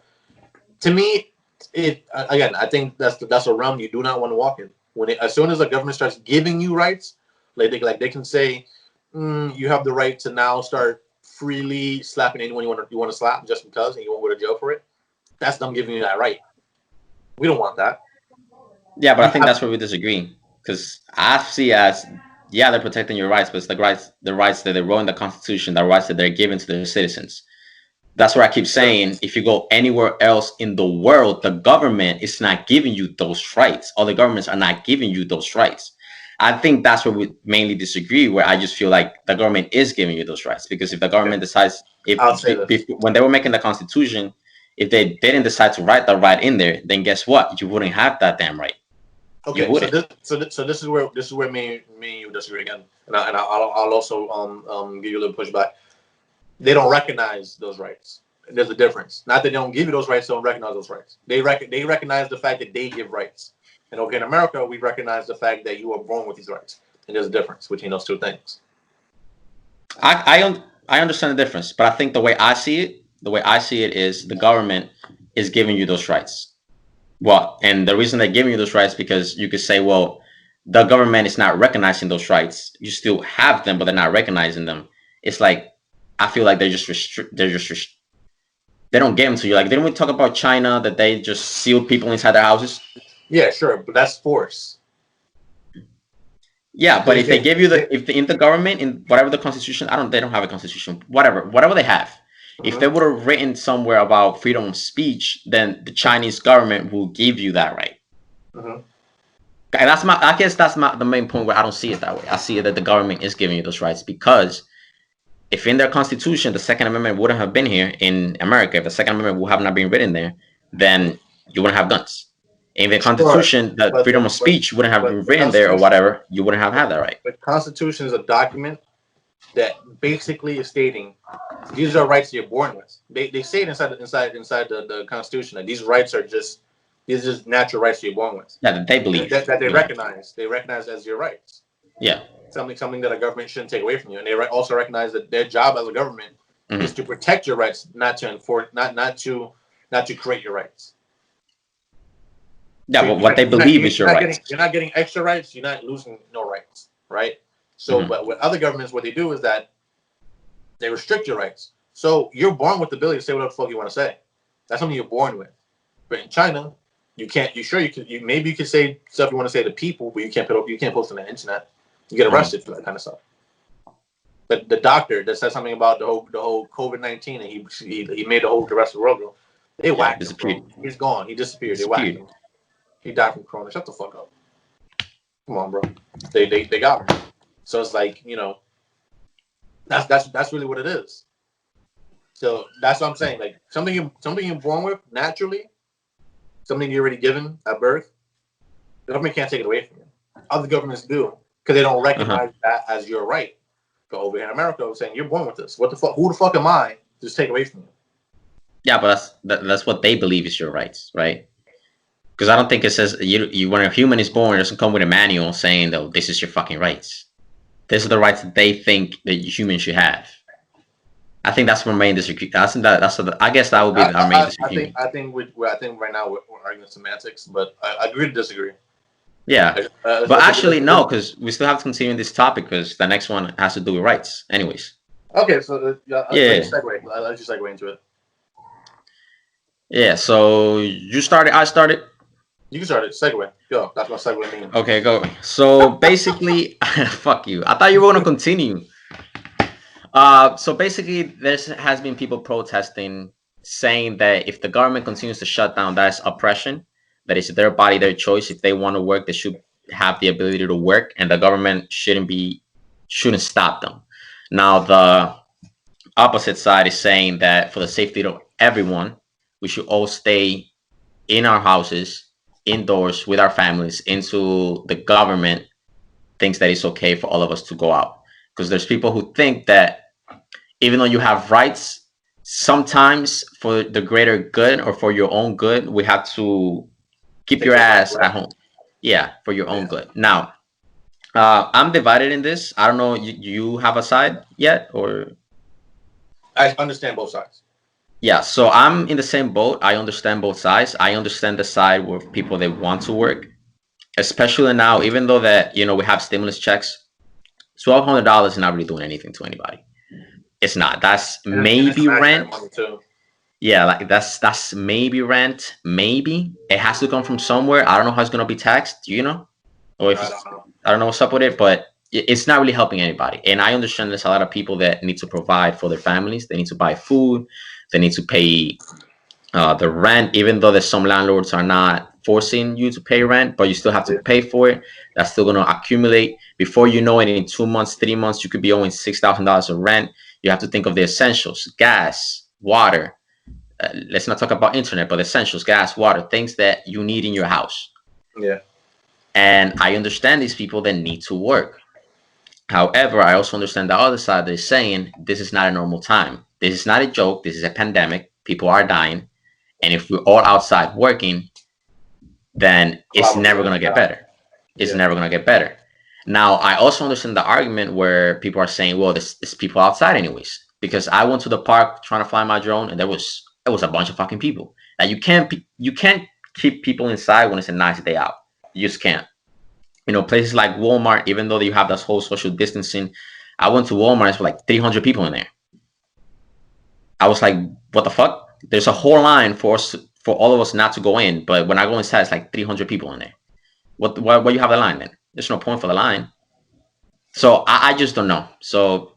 to me, it again, I think that's a realm you do not want to walk in. As soon as the government starts giving you rights, they can say, you have the right to now start freely slapping anyone you want to slap just because, and you won't go to jail for it. That's them giving you that right. We don't want that. Yeah, but I You think have that's where we disagree. Because I see as, yeah, they're protecting your rights, but it's the rights that they wrote in the Constitution, the rights that they're giving to their citizens. That's where I keep sure. saying, if you go anywhere else in the world, the government is not giving you those rights. Other governments are not giving you those rights. I think that's where we mainly disagree. Where I just feel like the government is giving you those rights, because if the Okay. government decides, if I'll say this. when they were making the Constitution, if they didn't decide to write that right in there, then guess what? You wouldn't have that damn right. You Okay, wouldn't. so this is where me and you disagree again, I'll also give you a little pushback. They don't recognize those rights. There's a difference. Not that they don't give you those rights, they don't recognize those rights. They recognize the fact that they give rights. And okay, in America, we recognize the fact that you are born with these rights. And there's a difference between those two things. I understand the difference, but I think the way I see it is the government is giving you those rights. Well, and the reason they're giving you those rights because you could say, well, the government is not recognizing those rights. You still have them, but they're not recognizing them. It's like I feel like they don't give them to you. Like, didn't we talk about China that they just seal people inside their houses? Yeah, sure, but that's force. Yeah, but They, if they they, give you they, in the government, in whatever the constitution, they don't have a constitution, whatever they have. If they mhm. would have written somewhere about freedom of speech, then the Chinese government will give you that right. Mhm. And I guess that's the main point where I don't see it that way. I see it that the government is giving you those rights because if in their constitution the Second Amendment wouldn't have been here in America, if the Second Amendment would have not been written there, then you wouldn't have guns. In the Sure, constitution, the but freedom of speech wouldn't have been the written there or Constitution, whatever, you wouldn't have the, had that right. the Constitution is a document that basically is stating these are rights you're born with. They say it inside the Constitution that these are just natural rights you're born with. Yeah, that they believe. That Yeah. they recognize as your rights. Yeah. Something that a government shouldn't take away from you, and they also recognize that their job as a government is Mm-hmm. to protect your rights, not to enforce, not to create your rights. Yeah, but what they believe is your rights. You're not getting extra rights. You're not losing no rights, right? So, Mm-hmm. but with other governments, what they do is that they restrict your rights. So you're born with the ability to say whatever the fuck you want to say. That's something you're born with. But in China, you can't. You sure you can? Maybe you can say stuff you want to say to people, but you can't post on the internet. You get Mm-hmm. arrested for that kind of stuff. But the doctor that said something about the whole COVID-19 and he made the rest of the world go. They Yeah, whacked him, disappeared. bro. He's gone. He disappeared. They whacked Disappeared. him. He died from corona. Shut the fuck up. Come on, bro. They got him. So it's like, that's really what it is. So that's what I'm saying. Like something you're born with naturally, something you're already given at birth. The government can't take it away from you. Other governments do because they don't Uh-huh. recognize that as your right. But over here in America, we're saying you're born with this. What the fuck? Who the fuck am I to just take away from you? Yeah, but that's what they believe is your rights, right? Because I don't think it says you when a human is born, it doesn't come with a manual saying that this is your fucking rights. These are the rights that they think that humans should have. I think that's our main disagreement. I guess that would be our main disagreement. I think right now we're arguing semantics, but I agree to disagree. Yeah, but It's actually a no, because we still have to continue this topic because the next one has to do with rights. Anyways, okay. So yeah, let me yeah, segue. Let you segue into it. yeah. So you started, I started. You can start it. Segue. Go. That's what segue means. Okay, go. So basically, fuck you. I thought you were gonna continue. So basically, there has been people protesting, saying that if the government continues to shut down, that's oppression. That is their body, their choice. If they want to work, they should have the ability to work, and the government shouldn't stop them. Now, the opposite side is saying that for the safety of everyone, we should all stay in our houses, indoors with our families, into the government thinks that it's okay for all of us to go out. Because there's people who think that even though you have rights, sometimes for the greater good or for your own good, we have to keep Take your those rights ass away. at home. Yeah, for your own Yeah. good. Now, I'm divided in this. I don't know. You have a side yet, or I understand both sides. yeah? So I'm in the same boat. I understand both sides. I understand the side where people they want to work, especially now. Even though that we have stimulus checks, $1,200 is not really doing anything to anybody. It's not. That's And it's maybe imaginary rent. money too. Yeah, like that's maybe rent. Maybe it has to come from somewhere. I don't know how it's gonna be taxed. Do you know? Or if I don't it's, know. I don't know what's up with it, but it's not really helping anybody. And I understand there's a lot of people that need to provide for their families. They need to buy food. They need to pay the rent, even though there's some landlords are not forcing you to pay rent, but you still have to Yeah. pay for it. That's still gonna accumulate. Before you know it, in 2 months, 3 months, you could be owing $6,000 of rent. You have to think of the essentials: gas, water. Let's not talk about internet, but essentials: gas, water, things that you need in your house. Yeah. And I understand these people that need to work. However, I also understand the other side that is saying this is not a normal time. This is not a joke. This is a pandemic. People are dying. And if we're all outside working, then A lot it's more people never are going to gonna get die. better. It's Yeah. never going to get better. Now, I also understand the argument where people are saying, well, there's people outside anyways. Because I went to the park trying to fly my drone, and it was a bunch of fucking people. Now you can't keep people inside when it's a nice day out. You just can't. Places like Walmart, even though you have this whole social distancing, I went to Walmart for like 300 people in there. I was like, what the fuck? There's a whole line for us, for all of us not to go in, but when I go inside, it's like 300 people in there. What you have the line then? There's no point for the line. So I just don't know. So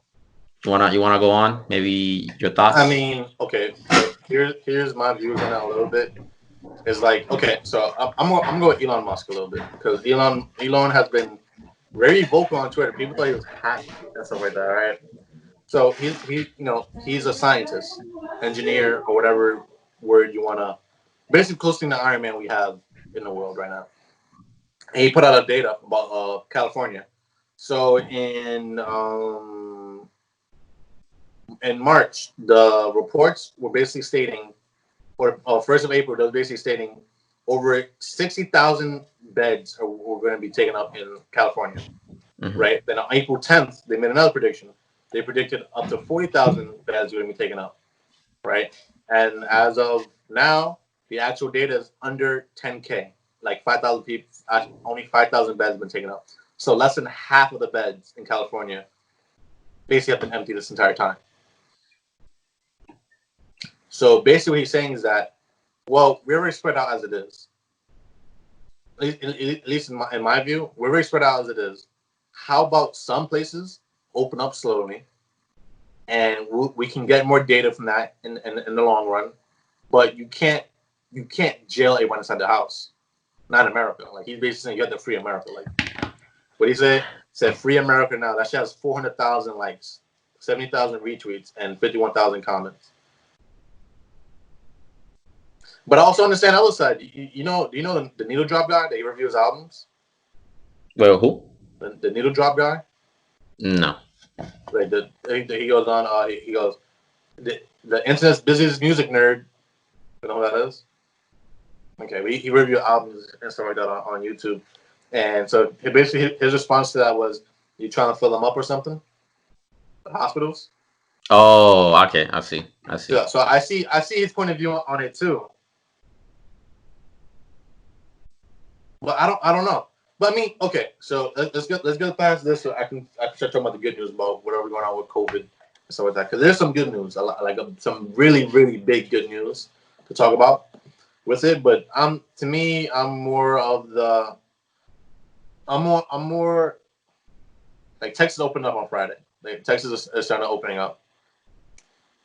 you wanna go on? Maybe your I thoughts? mean, okay. So here's my views on that a little bit. It's like, okay, so I'm going with Elon Musk a little bit because Elon has been very vocal on Twitter. People thought he was hacked and stuff like that, right? So he's a scientist, engineer, or whatever word you wanna. Basically, closest thing to Iron Man we have in the world right now. And he put out a data about California. So in March, the reports were basically stating, or 1st of April, they was basically stating over 60,000 beds were going to be taken up in California, Hmm. right? Then on April 10th, they made another prediction. They predicted up to 40,000 beds were going to be taken up, right? And as of now, the actual data is under 10K, like 5,000 people, only 5,000 beds have been taken up. So less than half of the beds in California basically have been empty this entire time. So basically, what he's saying is that, well, we're already spread out as it is. At least in my view, we're already spread out as it is. How about some places open up slowly, and we can get more data from that in the long run. But you can't jail everyone inside the house. Not in America. Like he's basically saying, you have to free America. Like what he said? Said free America now. That shit has 400,000 likes, 70,000 retweets, and 51,000 comments. But I also understand the other side. Do you know the Needle Drop guy that he reviews albums? Well, who? The Needle Drop guy. No. Like he goes on. He goes the internet's busiest music nerd. You know who that is? Okay, he reviewed albums and stuff like that on YouTube. And so basically his response to that was, "You trying to fill them up or something?" The hospitals. Oh, okay. I see. I see. So I see his point of view on it too. But I don't know. But I mean, okay. So let's go past this so I can start talking about the good news about whatever going on with COVID and stuff like that. Because there's some good news, some really really big good news to talk about with it. But to me, I'm more like Texas opened up on Friday. Like Texas is starting to opening up,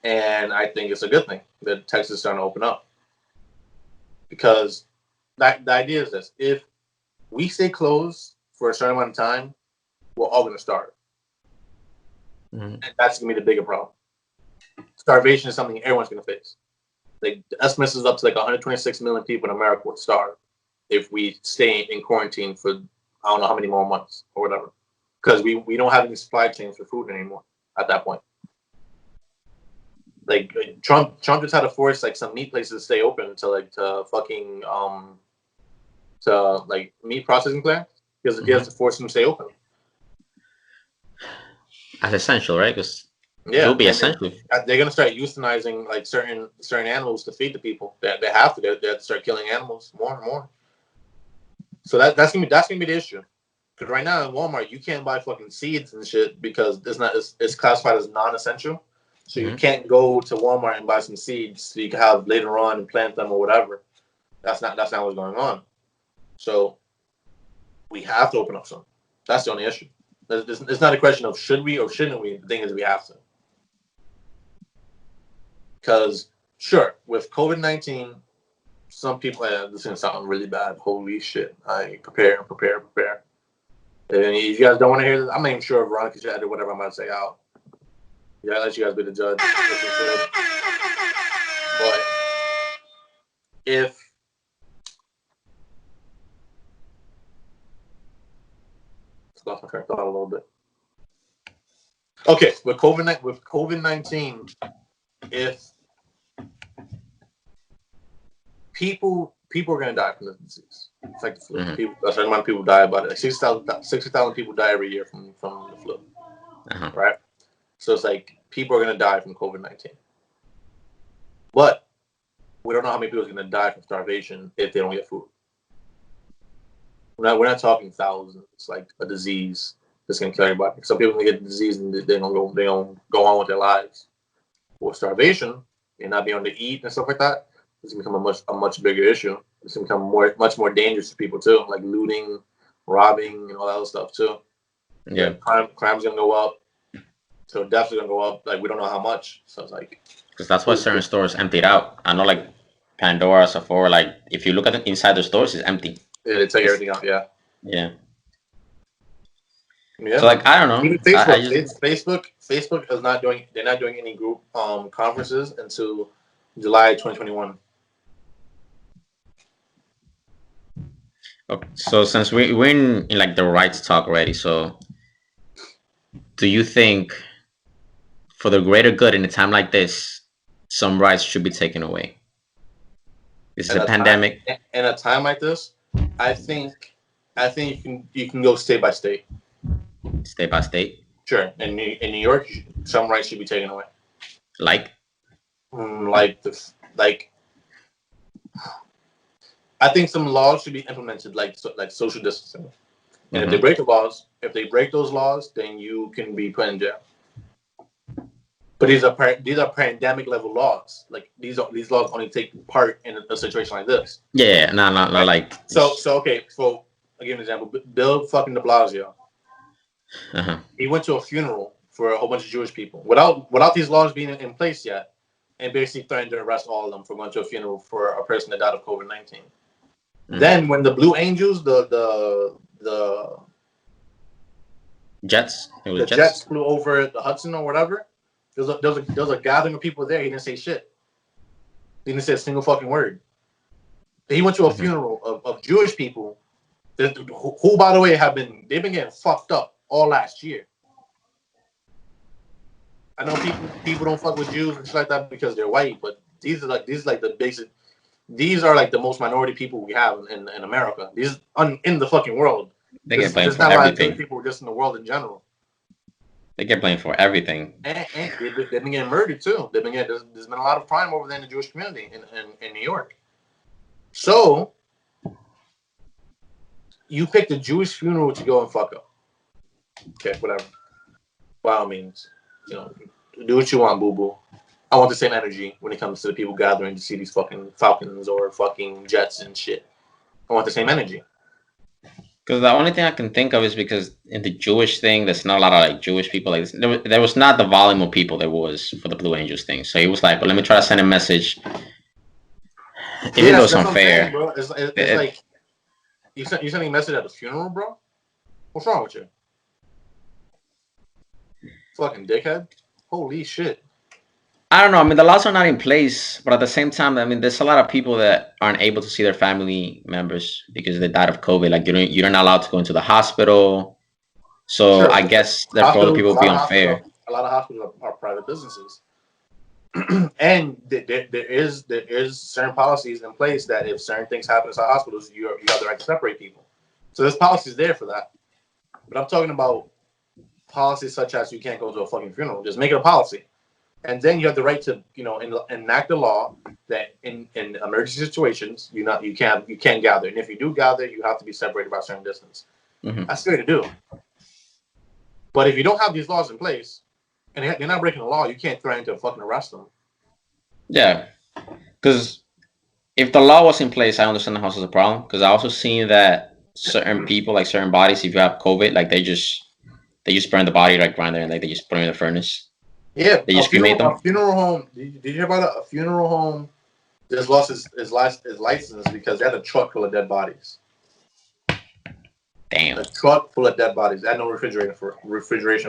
and I think it's a good thing that Texas is starting to open up because the idea is this: if we stay closed for a certain amount of time, we're all going to starve, Mhm. and that's going to be the bigger problem. Starvation is something everyone's going to face. Like the estimates is up to like 126 million people in America would starve if we stay in quarantine for I don't know how many more months or whatever, because we don't have any supply chains for food anymore at that point. Like Trump just had to force like some meat places to stay open to fucking to like meat processing plants because he has to force them to stay open. That's essential, right? Because it will Yeah, be and essential. they're gonna start euthanizing like certain animals to feed the people. They have to. They have to start killing animals more and more. So that's gonna be the issue. Because right now in Walmart you can't buy fucking seeds and shit because it's classified as non-essential. So you Hmm. can't go to Walmart and buy some seeds so you can have later on and plant them or whatever. That's not what's going on. So we have to open up some. That's the only issue. It's not a question of should we or shouldn't we. The thing is we have to. Because sure, with COVID-19, some people this is gonna sound really bad. Holy shit! I prepare. And if you guys don't want to hear this, I'm not even sure if Veronica should edit whatever I'm about to say out. Yeah, I let you guys be the judge. But if lost my train of thought a little bit. Okay, with COVID-19, if people are gonna die from this disease. It's like the flu. Hmm. A certain amount of people die about it. Like 60,000 people die every year from the flu, Uh-huh. right? So it's like people are gonna die from COVID-19, but we don't know how many people are gonna die from starvation if they don't get food. We're not talking thousands. It's like a disease that's gonna kill everybody. Some people can get the disease and they don't go on with their lives. With starvation and not being able to eat and stuff like that, it's become a much bigger issue. It's become much more dangerous to people too, like looting, robbing, and all that other stuff too. Yeah. Like crime's gonna go up, so deaths are gonna go up. Like we don't know how much. So it's like, Because that's why certain stores emptied out. I know, like Pandora, Sephora. Like if you look at the inside the stores, it's empty. yeah, they take It's, everything out. Yeah, yeah. yeah, So like man. I don't know. Even I Facebook, just Facebook is not doing. They're not doing any group conferences until July 2021. okay. So since we're in like the rights talk already, so do you think for the greater good in a time like this, some rights should be taken away? This is In a a time pandemic. in a time like this, I think you can go state by state. State by state. Sure, in New York, some rights should be taken away. Like. Like I think some laws should be implemented, like social distancing. And if they Hmm. break the laws, if they break those laws, then you can be put in jail. But these are pandemic level laws. Like these laws only take part in a situation like this, Yeah, no, right? like. So okay. So I'll give an example. Bill fucking De Blasio. Uh-huh. He went to a funeral for a whole bunch of Jewish people without these laws being in place yet, and basically threatened to arrest all of them for going to a funeral for a person that died of COVID-19. Mm. Then when the Blue Angels, Jets. It was the Jets. jets flew over the Hudson or whatever, there was a gathering of people there. He didn't say shit. He didn't say a single fucking word. He went to a Hmm. funeral of Jewish people who, by the way, they've been getting fucked up all last year. I know people don't fuck with Jews and shit like that because they're white, but these are like the basic. These are like the most minority people we have in America. In the fucking world. They This get is blamed there's for not a lot of Jewish everything. people just in the world in general. They get blamed for everything. And they've been getting murdered too. There's been a lot of crime over there in the Jewish community in New York. So you picked a Jewish funeral to go and fuck up. Okay, whatever. By all means, do what you want, boo boo. I want the same energy when it comes to the people gathering to see these fucking falcons or fucking jets and shit. I want the same energy. Because the only thing I can think of is because in the Jewish thing, there's not a lot of like Jewish people. Like there was not the volume of people there was for the Blue Angels thing. So he was like, "Well, let me try to send a message, even though it's That's what I'm saying, unfair." bro. It's like you sending a message at a funeral, bro. What's wrong with you? Fucking dickhead. Holy shit. I don't know. I mean, the laws are not in place, but at the same time, I mean, there's a lot of people that aren't able to see their family members because they died of COVID. Like you're not allowed to go into the hospital. So Sure. I guess therefore the Hospitals, people would be unfair. a lot of hospitals are private businesses. And there is certain policies in place that if certain things happen inside hospitals, you have the right to separate people. So there's policies there for that. But I'm talking about policies such as you can't go to a fucking funeral. Just make it a policy, and then you have the right to enact a law that in emergency situations you can't gather, and if you do gather, you have to be separated by a certain distance. Mm-hmm. That's fair to do. But if you don't have these laws in place, and they're not breaking the law, you can't threaten to fucking arrest them. Yeah, because if the law was in place, I understand the house is a problem. Because I also seen that certain people, like certain bodies, if you have COVID, like they just burn the body like right there, and like they just put it in the furnace. Yeah, They just cremate them. A funeral home. Did you hear about a funeral home? Just lost his license because they had a truck full of dead bodies. Damn. A truck full of dead bodies. They had no refrigeration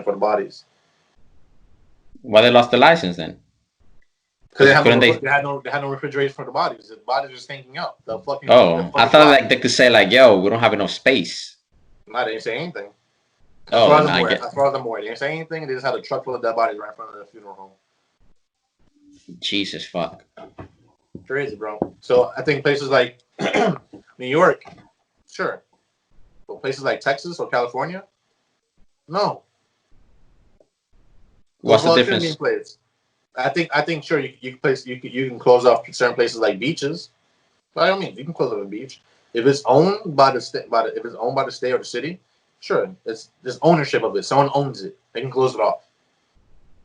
for the bodies. Why they lost the license then? Because they had no refrigeration for the bodies. The bodies were stinking up. The fucking I thought truck. like they could say like, "Yo, we don't have enough space." No, they didn't say anything. As far as I'm aware, they didn't say anything. They just had a truck full of dead bodies right in front of the funeral home. Jesus fuck. Crazy, bro. So I think places like New York, sure, but places like Texas or California, no. What's the difference? I think sure you can close off certain places like beaches. By all means, you can close off a beach if it's owned by the state. If it's owned by the state or the city, sure, there's ownership of it. Someone owns it. They can close it off.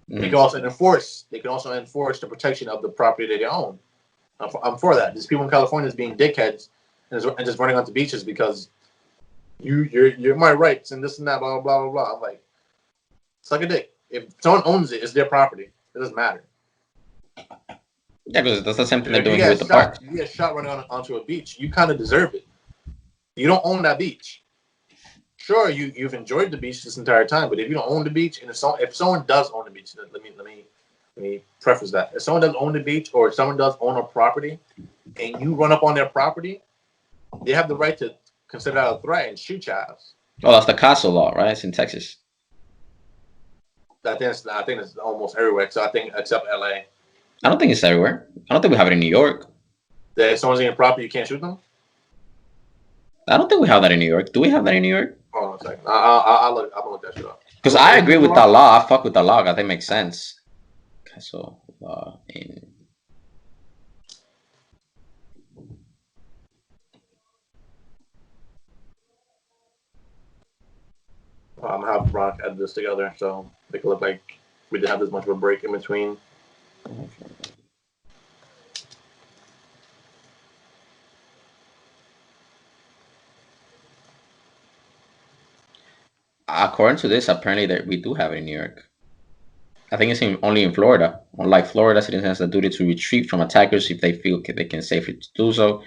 Mm-hmm. They can also enforce the protection of the property that they own. I'm for that. There's people in California that's being dickheads and just running onto beaches because you're my rights and this and that, blah blah blah blah. I'm like, suck a dick. If someone owns it, it's their property. It doesn't matter. Yeah, because that's the same thing they're doing here with the park. If you get shot running onto a beach, you kind of deserve it. You don't own that beach. Sure, you've enjoyed the beach this entire time, but if you don't own the beach, and if someone does own the beach, let me preface that. If someone does own the beach or if someone does own a property, and you run up on their property, they have the right to consider that a threat and shoot your ass. Oh, that's the castle law, right? It's in Texas. I think it's almost everywhere. So I think except LA. I don't think it's everywhere. I don't think we have it in New York. That if someone's in your property, you can't shoot them? I don't think we have that in New York. Do we have that in New York? Hold on a second. I'll look that shit up. Because I agree with that law. I fuck with the law. I think it makes sense. Castle law in... I'm gonna have Rock edit this together so make it look like we didn't have this much of a break in between. According to this, apparently that we do have it in New York. I think it's only in Florida. Unlike Florida, citizens have the duty to retreat from attackers if they feel they can safely do so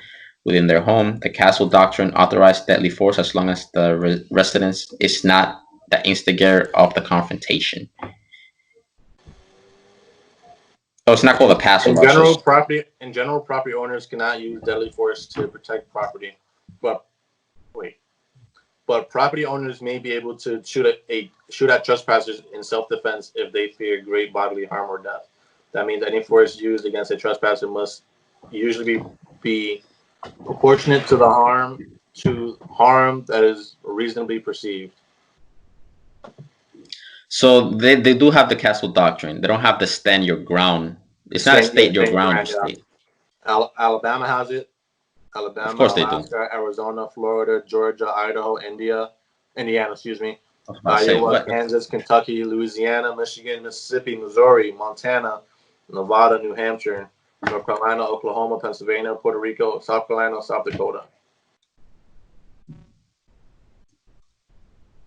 within their home. The castle doctrine authorized deadly force as long as the residence is not the instigator of the confrontation. So it's not called a castle law. In general, property owners cannot use deadly force to protect property. But property owners may be able to shoot at trespassers in self-defense if they fear great bodily harm or death. That means any force used against a trespasser must usually be proportionate to the harm that is reasonably perceived. So they do have the castle doctrine. They don't have the stand your ground. It's not a Yeah, state your stand your ground, your ground. Yeah. state. Alabama has it. Of Alabama, course they do. Alaska, Arizona, Florida, Georgia, Idaho, Indiana, excuse me, I was about to say Iowa, what? Kansas, Kentucky, Louisiana, Michigan, Mississippi, Missouri, Montana, Nevada, New Hampshire, North Carolina, Oklahoma, Pennsylvania, Puerto Rico, South Carolina, South Dakota.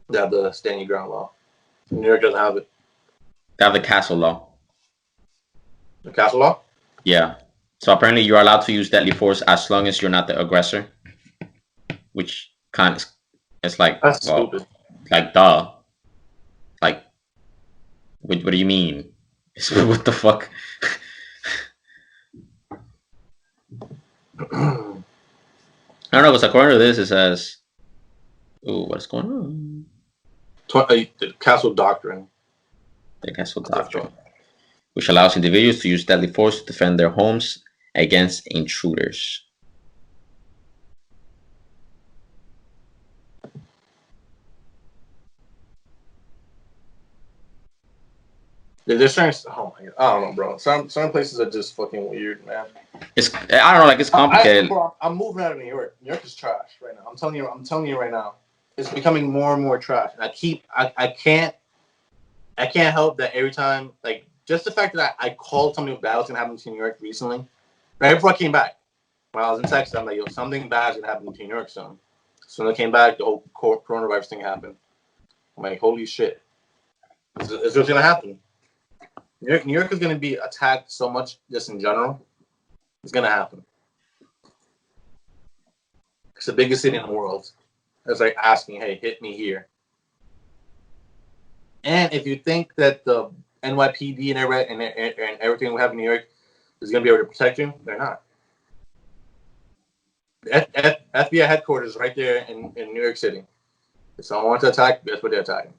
They have the stand your ground law. New York doesn't have it. They have the castle law. The castle law? Yeah. So apparently you're allowed to use deadly force as long as you're not the aggressor, which kind of it's like, That's well, stupid. like duh. Like what do you mean? What the fuck? I don't know, because according to this it says, ooh, what's going on? The castle doctrine. The castle That's what's doctrine, which allows individuals to use deadly force to defend their homes against intruders. There's certain. Oh my god, I don't know, bro. Some places are just fucking weird, man. It's I don't know, like it's complicated. Bro, I'm moving out of New York. New York is trash right now. I'm telling you right now. It's becoming more and more trash. And I can't help that every time, like, just the fact that I called something bad was gonna happen to New York recently. Right before I came back, when I was in Texas, I'm like, yo, something bad is gonna happen to New York soon. So when I came back, the whole coronavirus thing happened. I'm like, holy shit, it's what's gonna happen. New York is gonna be attacked so much just in general. It's gonna happen. It's the biggest city in the world. It's like asking, hey, hit me here. And if you think that the NYPD and everything we have in New York is going to be able to protect you, they're not. FBI headquarters right there in New York City. If someone wants to attack, that's what they're attacking.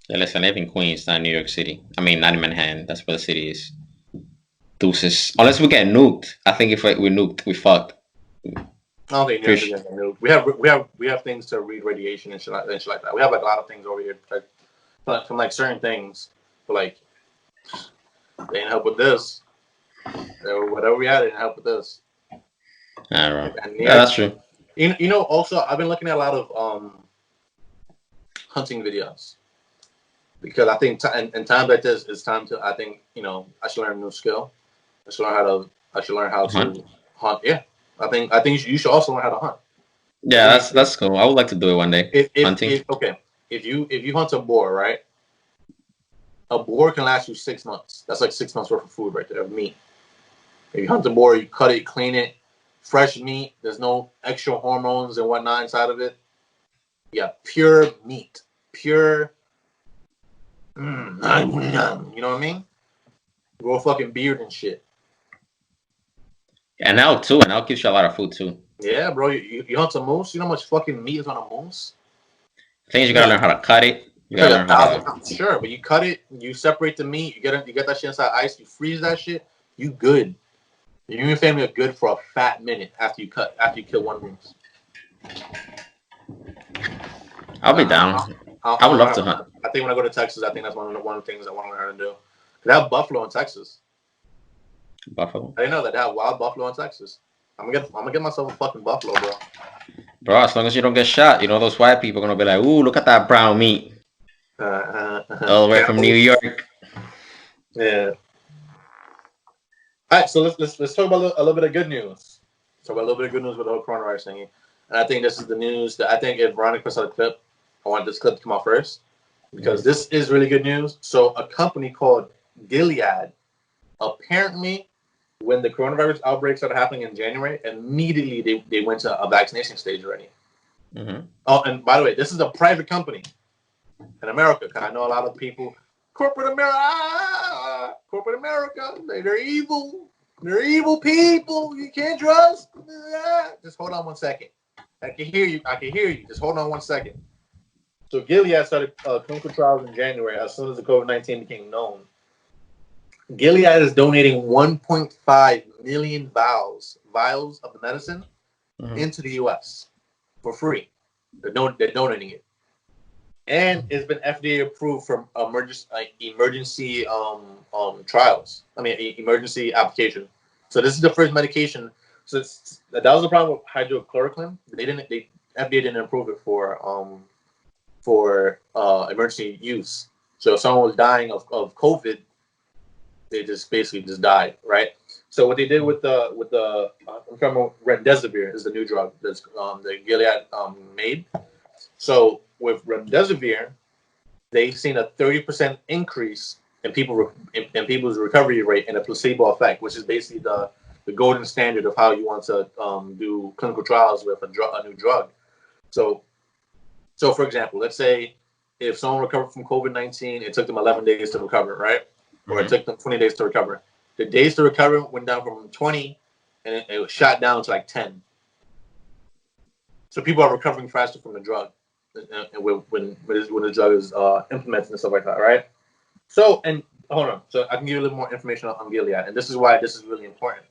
Yeah, listen, I live in Queens, not New York City. I mean, not in Manhattan. That's where the city is. Deuces. Unless we get nuked. I think if we nuked, we fucked. I don't think New York is going to get nuked. We have things to read radiation and shit like that. We have like a lot of things over here to protect, but from like certain things, but like they didn't help with this. Whatever we had, they didn't help with this. I don't know. And Yeah, that's true. You know, also I've been looking at a lot of hunting videos because I think in times like this, it's time to. I think I should learn a new skill. I should learn how Hunt? to hunt. Yeah, I think you should also learn how to hunt. Yeah, that's cool. I would like to do it one day. Hunting. If you hunt a boar, right? A boar can last you 6 months. That's like 6 months worth of food right there of meat. If you hunt a boar, you cut it, clean it, fresh meat. There's no extra hormones and whatnot inside of it. Yeah, pure meat, pure. You know what I mean? Grow a fucking beard and shit. And now too, and now gives you a lot of food too. Yeah, bro. You hunt a moose. You know how much fucking meat is on a moose? The thing is, you gotta learn how to cut it. You It's gotta like learn how 1,000 to. pounds. Sure, but you cut it, you separate the meat, you get that shit inside ice, you freeze that shit. You good. You and your family are good for a fat minute after you kill one moose. I'll be down. I would love to hunt. I think when I go to Texas, I think that's one of the things I want to learn how to do. They have buffalo in Texas. Buffalo. I didn't know that they have wild buffalo in Texas. I'm gonna get myself a fucking buffalo, bro. Bro, as long as you don't get shot, those white people are gonna be like, ooh, look at that brown meat. All the way from New York. Yeah. All right, so let's talk about a little bit of good news. Talk about a little bit of good news with the whole coronavirus thingy. And I think this is the news that I think if Veronica puts out a clip, I want this clip to come out first because this is really good news. So a company called Gilead, apparently, when the coronavirus outbreak started happening in January, immediately they went to a vaccination stage already. Mm-hmm. Oh, and by the way, this is a private company in America because I know a lot of people. Corporate America, they're evil. They're evil people. You can't trust. Just hold on one second. I can hear you. Just hold on one second. So Gilead started clinical trials in January as soon as the COVID-19 became known. Gilead is donating 1.5 million vials of the medicine into the U.S. for free. They're donating it. and it's been FDA approved from emergency trials. I mean, emergency application. So this is the first medication. So that was the problem with hydrochloroquine. They FDA didn't approve it for emergency use. So if someone was dying of COVID, they just basically just died, right? So what they did with the I'm talking about Remdesivir is the new drug that's the Gilead made. So with Remdesivir, they've seen a 30% increase in people's recovery rate and a placebo effect, which is basically the golden standard of how you want to do clinical trials with a new drug. So for example, let's say if someone recovered from COVID-19, it took them 11 days to recover, right? Or it took them 20 days to recover. The days to recover went down from 20, and it was shot down to like 10. So people are recovering faster from the drug when the drug is implemented and stuff like that, right? So, and hold on. So I can give you a little more information on Gilead, and this is why this is really important.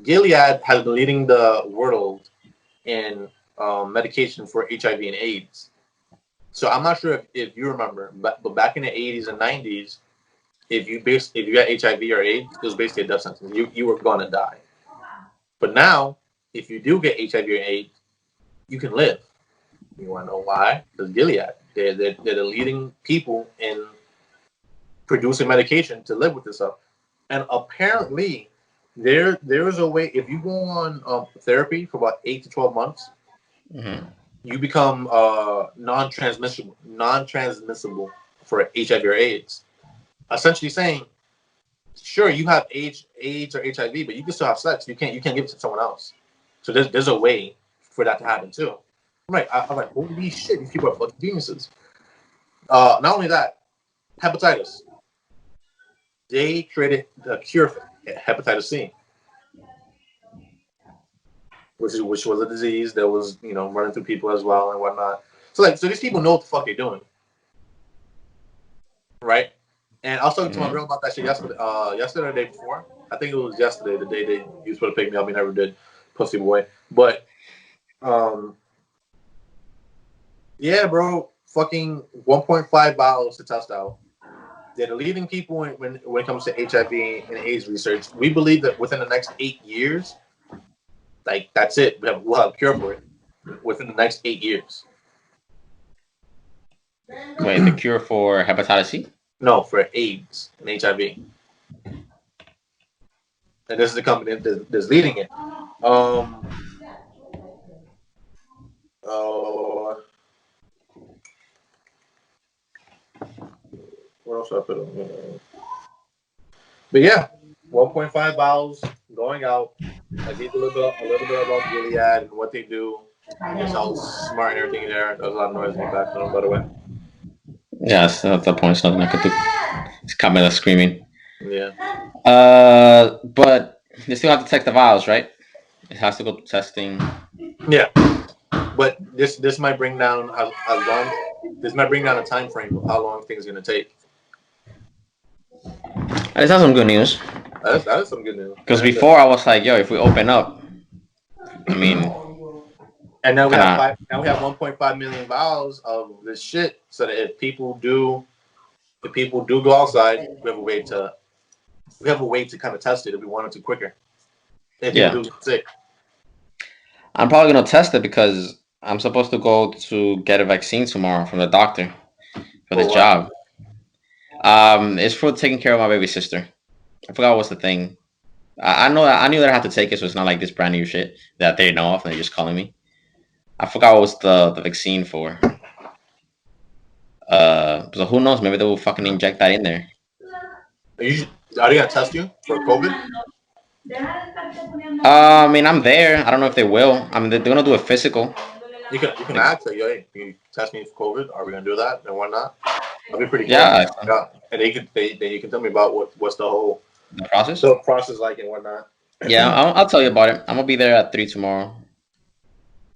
Gilead has been leading the world in medication for HIV and AIDS. So I'm not sure if you remember, but back in the 80s and 90s, if you got HIV or AIDS, it was basically a death sentence. You were going to die. But now, if you do get HIV or AIDS, you can live. You want to know why? Because Gilead, they're the leading people in producing medication to live with this stuff. And apparently, there is a way. If you go on therapy for about 8 to 12 months, you become non-transmissible for HIV or AIDS. Essentially saying, sure, you have AIDS or HIV, but you can still have sex. You can't give it to someone else. So there's a way for that to happen too. I'm like, holy shit, these people are fucking geniuses. Not only that, hepatitis. They created the cure for hepatitis C, which was a disease that was running through people as well and whatnot. So these people know what the fuck they're doing, right? And I was talking to my girl about that shit yesterday. Yesterday or the day before. I think it was yesterday, the day they used to pick me up. We never did, pussy boy. But yeah, bro, fucking 1.5 vials to test out. They're the leading people when it comes to HIV and AIDS research. We believe that within the next 8 years, like that's it. We'll have a cure for it within the next 8 years. Wait, the cure for hepatitis C? No, for AIDS and HIV. And this is the company that's leading it. What else should I put on here? But yeah, 1.5 vials going out. I gave a little bit about Gilead and what they do. It sounds smart and everything there. There's a lot of noise in the background, by the way. Yes, at that point, it's nothing I could do. It's Camilla screaming. Yeah. But they still have to check the vials, right? It has to go to testing. Yeah. But this might bring down as long. This might bring down a time frame of how long things are gonna take. It's not some good news. That is some good news. Because before I was like, yo, if we open up, I mean. And now we have 1.5 million vials of this shit, so that if people do go outside, we have a way to kind of test it if we wanted to quicker. If people do get sick. I'm probably gonna test it because I'm supposed to go to get a vaccine tomorrow from the doctor for this job. It's for taking care of my baby sister. I forgot what's the thing. I knew that I had to take it, so it's not like this brand new shit that they know of and they're just calling me. I forgot what was the vaccine for. So who knows? Maybe they will fucking inject that in there. Are they gonna test you for COVID? I mean, I'm there. I don't know if they will. I mean, they're gonna do a physical. You can ask, like, yo, hey, can you test me for COVID? Are we gonna do that? And why not? That'd be pretty cool. Yeah. And you can tell me about what's the process like and whatnot. Yeah, I'll tell you about it. I'm gonna be there at 3 tomorrow.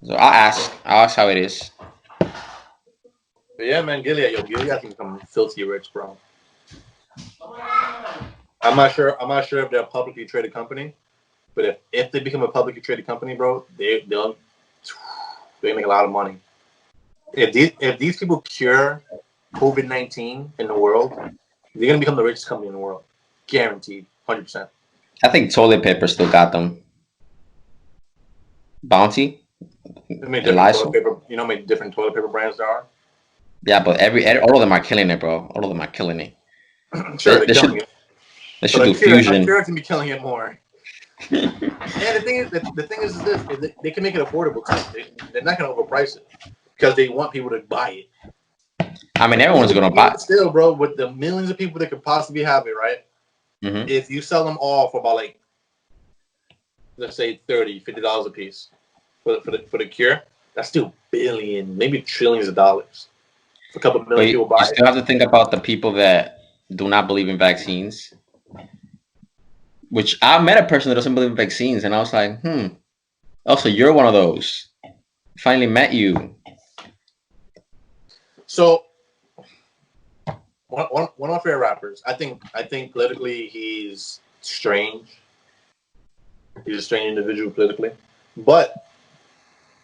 So I'll ask how it is. But yeah, man, Gilead can become filthy rich, bro. I'm not sure if they're a publicly traded company, but if they become a publicly traded company, bro, they make a lot of money. if these people cure COVID-19 in the world, they're gonna become the richest company in the world, guaranteed, 100%. I think toilet paper still got them. Bounty There's many and different toilet Lysol. paper. You know how many different toilet paper brands there are. Yeah, but all of them are killing it, bro. All of them are killing it. Sure, They, they're they killing should it, they but should do a fusion. cure can be killing it more. And the thing is this: is they can make it affordable too. They're not gonna overprice it because they want people to buy it. I mean, But everyone's gonna even buy. still, bro, with the millions of people that could possibly have it, right? Mm-hmm. If you sell them all for about like, let's say $30, $50 a piece for the cure, that's still billion, maybe trillions of dollars. If a couple But million people you buy still it, have to think about the people that do not believe in vaccines. Which I met a person that doesn't believe in vaccines, and I was like, Also, you're one of those. Finally met you. so one of my favorite rappers. I think politically he's strange. He's a strange individual politically, but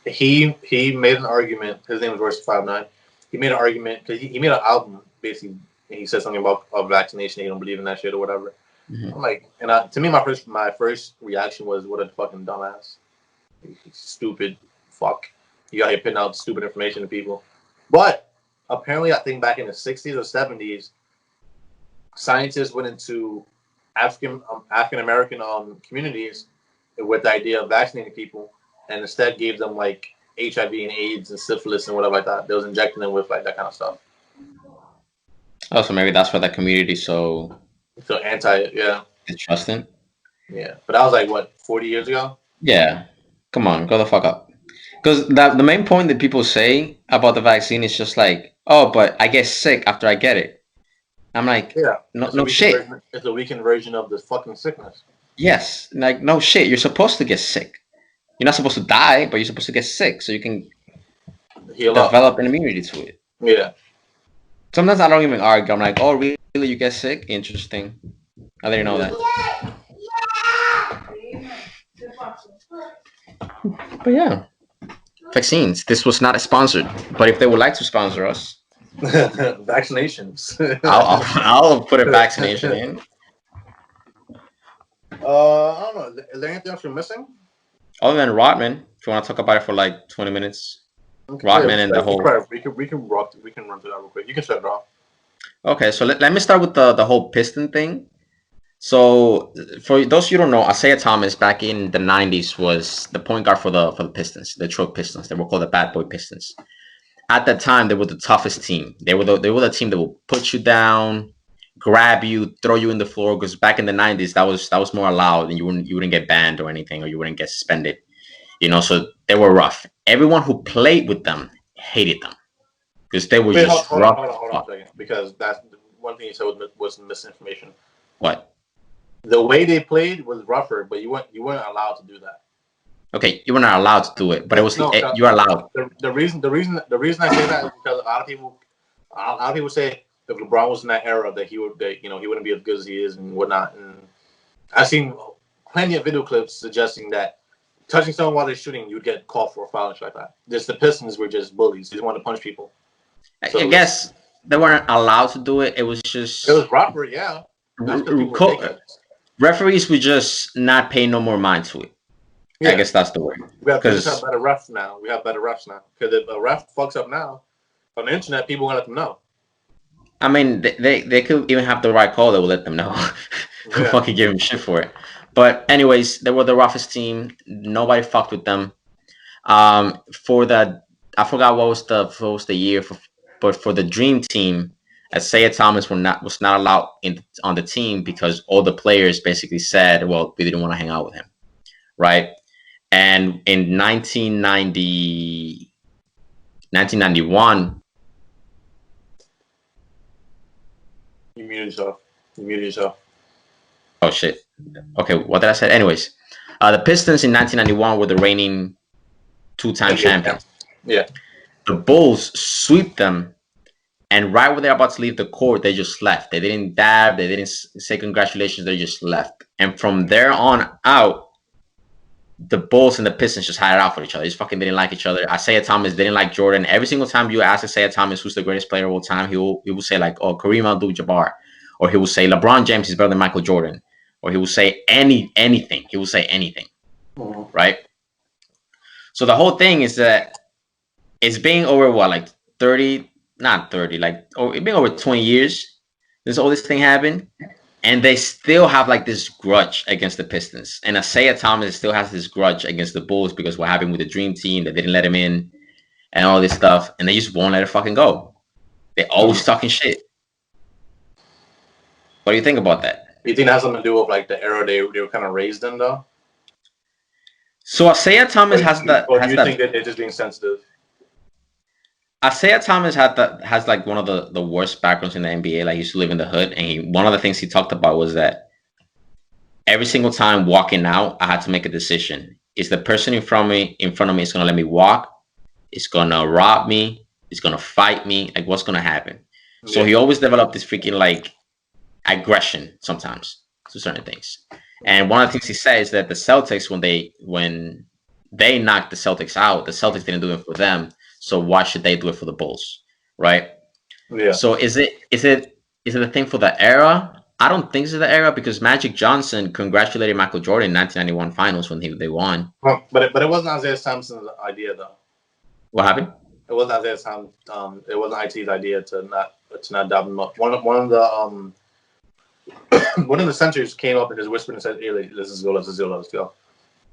he made an argument. His name was Royce 5'9". He made an argument because he made an album basically. And he said something about vaccination. He don't believe in that shit or whatever. Mm-hmm. I'm like, to me, my first reaction was, what a fucking dumbass, stupid fuck. You got here putting out stupid information to people. But apparently, I think back in the '60s or '70s, scientists went into African American communities with the idea of vaccinating people, and instead gave them like HIV and AIDS and syphilis and whatever like that. They was injecting them with like that kind of stuff. Oh, so maybe that's why that community is so So yeah, distrusting. yeah. But that was like what 40 years ago. Yeah. Come on, go the fuck up. Because the main point that people say about the vaccine is just like, oh, but I get sick after I get it. I'm like, Yeah, no shit. It's a weakened version of this fucking sickness. Yes, like no shit. You're supposed to get sick. You're not supposed to die, but you're supposed to get sick so you can Heal up. develop an immunity to it. Yeah. Sometimes I don't even argue. I'm like, oh, really? You get sick? Interesting. I didn't know Yeah. that. But yeah, vaccines. This was not sponsored, but if they would like to sponsor us, Vaccinations. I'll put a vaccination in. I don't know. Is there anything else we're missing? Other than Rodman, if you want to talk about it for like 20 minutes, Okay, Rodman and the whole. We can run through that real quick. You can start it off. Okay, so let me start with the whole Piston thing. So for those you don't know, Isaiah Thomas back in the 90s was the point guard for the Pistons, the Detroit Pistons. They were called the Bad Boy Pistons. At that time, they were the toughest team. They were the team that will put you down, grab you, throw you in the floor. Because back in the 90s, that was more allowed, and you wouldn't get banned or anything, or you wouldn't get suspended. So they were rough. Everyone who played with them hated them because they were Wait, just hold on, rough. hold on a second. Because that's one thing you said was misinformation. What? The way they played was rougher, but you weren't allowed to do that. Okay, you were not allowed to do it, but it was No, you were allowed. the reason I say that is because a lot of people say if LeBron was in that era that he wouldn't be as good as he is and whatnot. And I've seen plenty of video clips suggesting that touching someone while they're shooting, you'd get called for a foul and shit like that. Just the Pistons were just bullies. They just wanted to punch people. I guess they weren't allowed to do it. It was just It was rougher, yeah. That's because people were taking it. Referees would just not pay no more mind to it. Yeah. I guess that's the word. We just have better refs now. Because if a ref fucks up now, on the internet, people will let them know. I mean, they could even have the right call that will let them know. Yeah. Fucking give them shit for it. But anyways, they were the roughest team. Nobody fucked with them. For the I forgot what was the year but for the Dream Team, Isaiah Thomas was not allowed on the team because all the players basically said, well, we didn't want to hang out with him, right? And in 1991. You muted yourself. Oh, shit. Okay, what did I say? Anyways, the Pistons in 1991 were the reigning two-time champions. Yeah. The Bulls sweep them, and right when they're about to leave the court, they just left. They didn't dab. They didn't say congratulations. They just left. And from there on out, the Bulls and the Pistons just had it out for each other. They just fucking didn't like each other. Isaiah Thomas didn't like Jordan. Every single time you ask Isaiah Thomas who's the greatest player of all time, he will say like, oh, Kareem Abdul-Jabbar, or he will say LeBron James is better than Michael Jordan, or he will say anything. He will say anything, Mhm. right? So the whole thing is that it's been over what, like 30, not 30, like, oh, it's been over 20 years since all this thing happened. And they still have like this grudge against the Pistons. And Isaiah Thomas still has this grudge against the Bulls because what happened with the Dream Team, they didn't let him in and all this stuff. And they just won't let it fucking go. They always talking shit. What do you think about that? You think that has something to do with like the era they were kind of raised in, though? So Isaiah Thomas has Or do you think that they're just being sensitive? Isaiah Thomas has like one of the worst backgrounds in the NBA. Like he used to live in the hood, and one of the things he talked about was that every single time walking out, I had to make a decision. Is the person in front of me is gonna let me walk? It's gonna rob me? It's gonna fight me? Like what's gonna happen? So he always developed this freaking like aggression sometimes to certain things. And one of the things he said is that the Celtics, when they knocked the Celtics out, the Celtics didn't do it for them. So why should they do it for the Bulls, right? Yeah. So is it a thing for the era? I don't think it's the era because Magic Johnson congratulated Michael Jordan in 1991 Finals when they won. Well, but it wasn't Isaiah Thompson's idea, though. What happened? It wasn't Isaiah Thompson. It wasn't IT's idea to not dab him up. One of the one of the centers came up and just whispered and said, "Hey, let's go.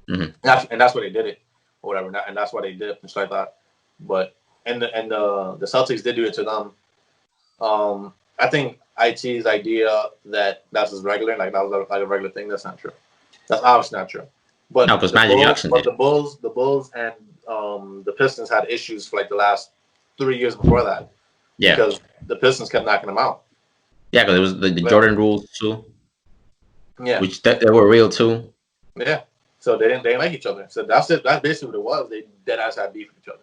Mm-hmm. And that's why they did it, or whatever. And that's why they did it, just like that. But the Celtics did do it to them. I think IT's idea that's his regular, like that was like a regular thing. That's not true. That's obviously not true. But no, because Magic Johnson did. The Bulls and the Pistons had issues for like the last 3 years before that. Yeah, because the Pistons kept knocking them out. Yeah, because it was the Jordan rules too. Yeah, which they were real too. Yeah, so they didn't like each other. So that's it. That's basically what it was. They dead ass had beef with each other.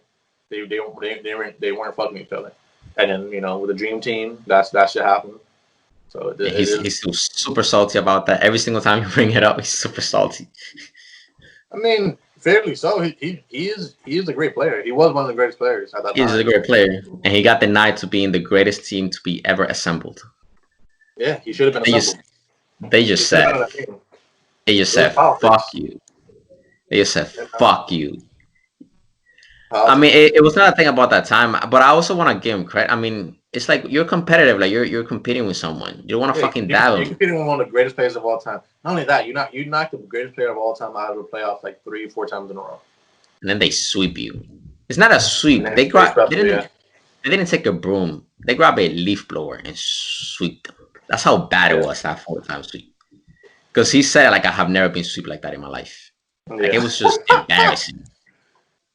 They weren't fucking each other. And then with the Dream Team, that shit happened. So he's still super salty about that. Every single time you bring it up, he's super salty. I mean, fairly so. He is a great player. He was one of the greatest players at that time. He's a great player, and he got denied to being the greatest team to be ever assembled. Yeah, he should have been assembled. They just said, fuck you. They just said, fuck you. I mean, it was not a thing about that time, but I also want to give him credit. I mean, it's like you're competitive, like you're competing with someone. You don't want to fucking dabble. You're competing with one of the greatest players of all time. Not only that, you knocked the greatest player of all time out of the playoffs like 3-4 times in a row. And then they sweep you. It's not a sweep. They didn't take a broom. They grab a leaf blower and sweep them. That's how bad it was, that 4-time sweep. Because he said, like, I have never been swept like that in my life. Like, it was just embarrassing.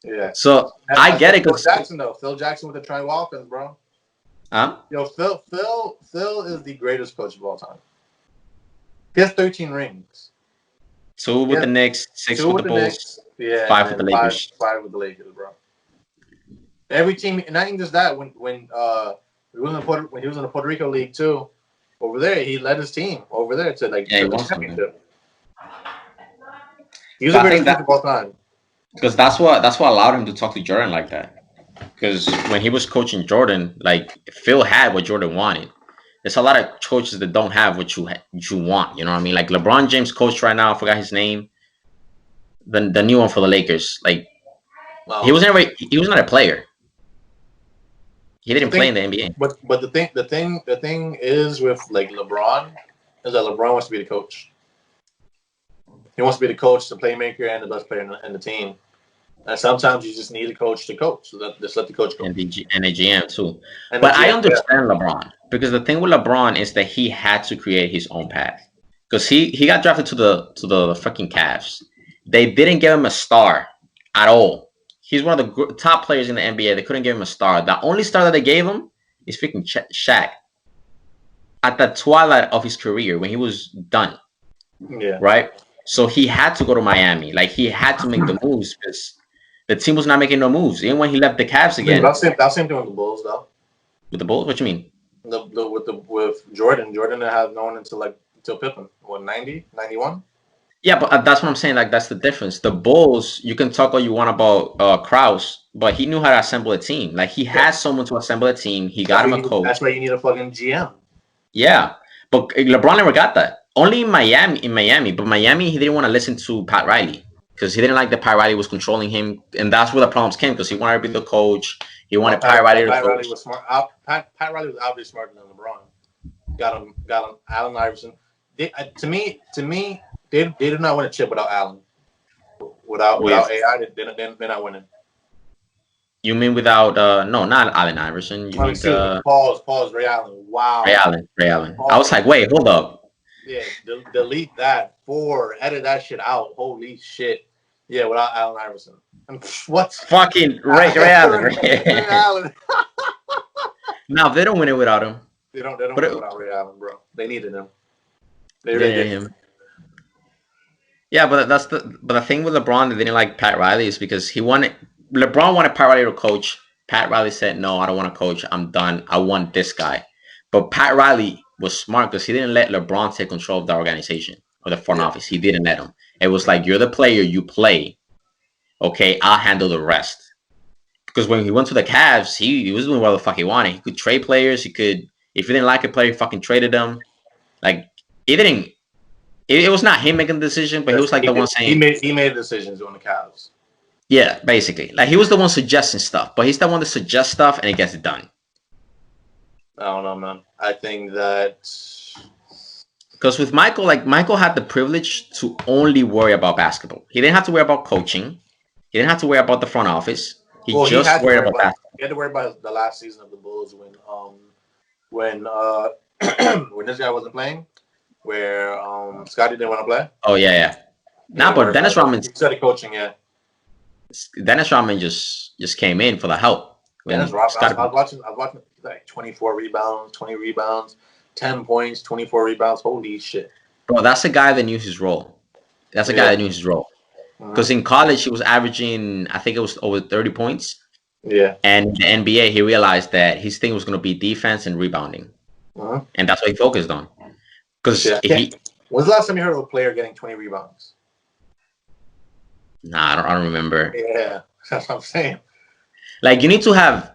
Yeah. So I get it. Phil Jackson, though. Phil Jackson with the Trey Walkins, bro. Huh? Phil is the greatest coach of all time. He has 13 rings. 2 with the Knicks, 6 with the Bulls, 5 with the Lakers. 5 with the Lakers, bro. Every team, and not even just that. When he was in the Puerto Rico League too, over there he led his team over there to the championship. He was the greatest coach of all time. Because that's what allowed him to talk to Jordan like that. Because when he was coaching Jordan, like Phil had what Jordan wanted. There's a lot of coaches that don't have what you want. You know what I mean? Like LeBron James coach right now, I forgot his name. The new one for the Lakers. Like he was not a player. He didn't play in the NBA. But the thing is with like LeBron is that LeBron wants to be the coach. He wants to be the coach, the playmaker, and the best player in the team. And sometimes you just need a coach to coach. So just let the coach coach. And a GM too. But I understand LeBron. Because the thing with LeBron is that he had to create his own path. Because he got drafted to the fucking Cavs. They didn't give him a star at all. He's one of the top players in the NBA. They couldn't give him a star. The only star that they gave him is freaking Shaq. At the twilight of his career, when he was done. Yeah. Right? So he had to go to Miami. Like, he had to make the moves because the team was not making no moves. Even when he left the Cavs again. That's the same thing with the Bulls, though. With the Bulls? What you mean? With Jordan. Jordan had no one until Pippen. What, 90? 91? Yeah, but that's what I'm saying. Like that's the difference. The Bulls, you can talk all you want about Kraus, but he knew how to assemble a team. Like he Yeah, has someone to assemble a team. He got him a coach. that's why you need a fucking GM. Yeah, but LeBron never got that. Only in Miami. In Miami, but Miami, he didn't want to listen to Pat Riley because he didn't like that Pat Riley was controlling him, and that's where the problems came because he wanted to be the coach. He No, wanted Pat Riley to Pat coach. Riley was smart. Pat Riley was obviously smarter than LeBron. Got him. Allen Iverson. To me, they did not win a chip without Allen. With Without AI, they're not winning. you mean without no, not Allen Iverson. You I mean, mean excuse me. Pause. Ray Allen. Ray Wow. Allen. Ray Allen. I was Pause. like, wait, hold up. Yeah. Delete that. Edit that shit out. Holy shit. Yeah, without Allen Iverson. And what? Fucking Ray Allen. Ray Allen. Now they don't win it without him. They don't win without Ray Allen, bro. They needed him. They They really needed did. him. Yeah, but the thing with LeBron that didn't like Pat Riley is because LeBron wanted Pat Riley to coach. Pat Riley said, "No, I don't want to coach. I'm done. I want this guy." But Pat Riley was smart because he didn't let LeBron take control of the organization or the front office. He didn't let him. It was like, "You're the player. You play. Okay, I'll handle the rest." Because when he went to the Cavs, he was doing what the fuck he wanted. He could trade players. He could, if he didn't like a player, he fucking traded them. Like he didn't. It was not him making the decision, but he was like the one saying, He made decisions on the Cavs. yeah, basically. Like he was the one suggesting stuff, but he's the one that suggests stuff and it gets done. I don't know, man. I think that Because with Michael, like Michael had the privilege to only worry about basketball. He didn't have to worry about coaching. He didn't have to worry about the front office. He just worried about basketball. he had to worry about the last season of the Bulls when when this guy wasn't playing, where Scotty didn't want to play. Oh yeah. Nah, but Dennis Rodman. He started coaching, yeah. Dennis Rodman just came in for the help. Dennis Rodman. I was watching like 24 rebounds, 20 rebounds, 10 points, 24 rebounds. Holy shit. Bro, that's a guy that knew his role. That's a guy that knew his role. Because in college, he was averaging, I think it was over 30 points. Yeah. And in the NBA, he realized that his thing was going to be defense and rebounding. And that's what he focused on. Because when's the last time you heard of a player getting 20 rebounds? Nah, I don't remember. Yeah, that's what I'm saying. Like you need to have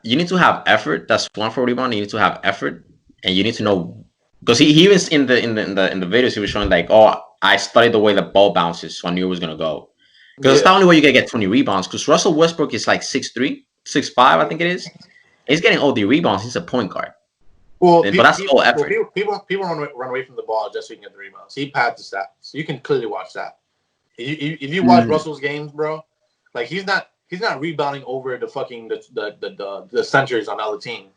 effort. That's one for rebound. You need to have effort, and you need to know because he was in the videos he was showing like, oh, I studied the way the ball bounces, so I knew it was gonna go. Because it's the only way you can get 20 rebounds. Because Russell Westbrook is like 6'3", 6'5", I think it is. He's getting all the rebounds. He's a point guard. Well, but that's all effort. People run away from the ball just so you can get the rebounds. He pads the stats. You can clearly watch that. If you watch Russell's games, bro, like he's not rebounding over the fucking the centers on the other team.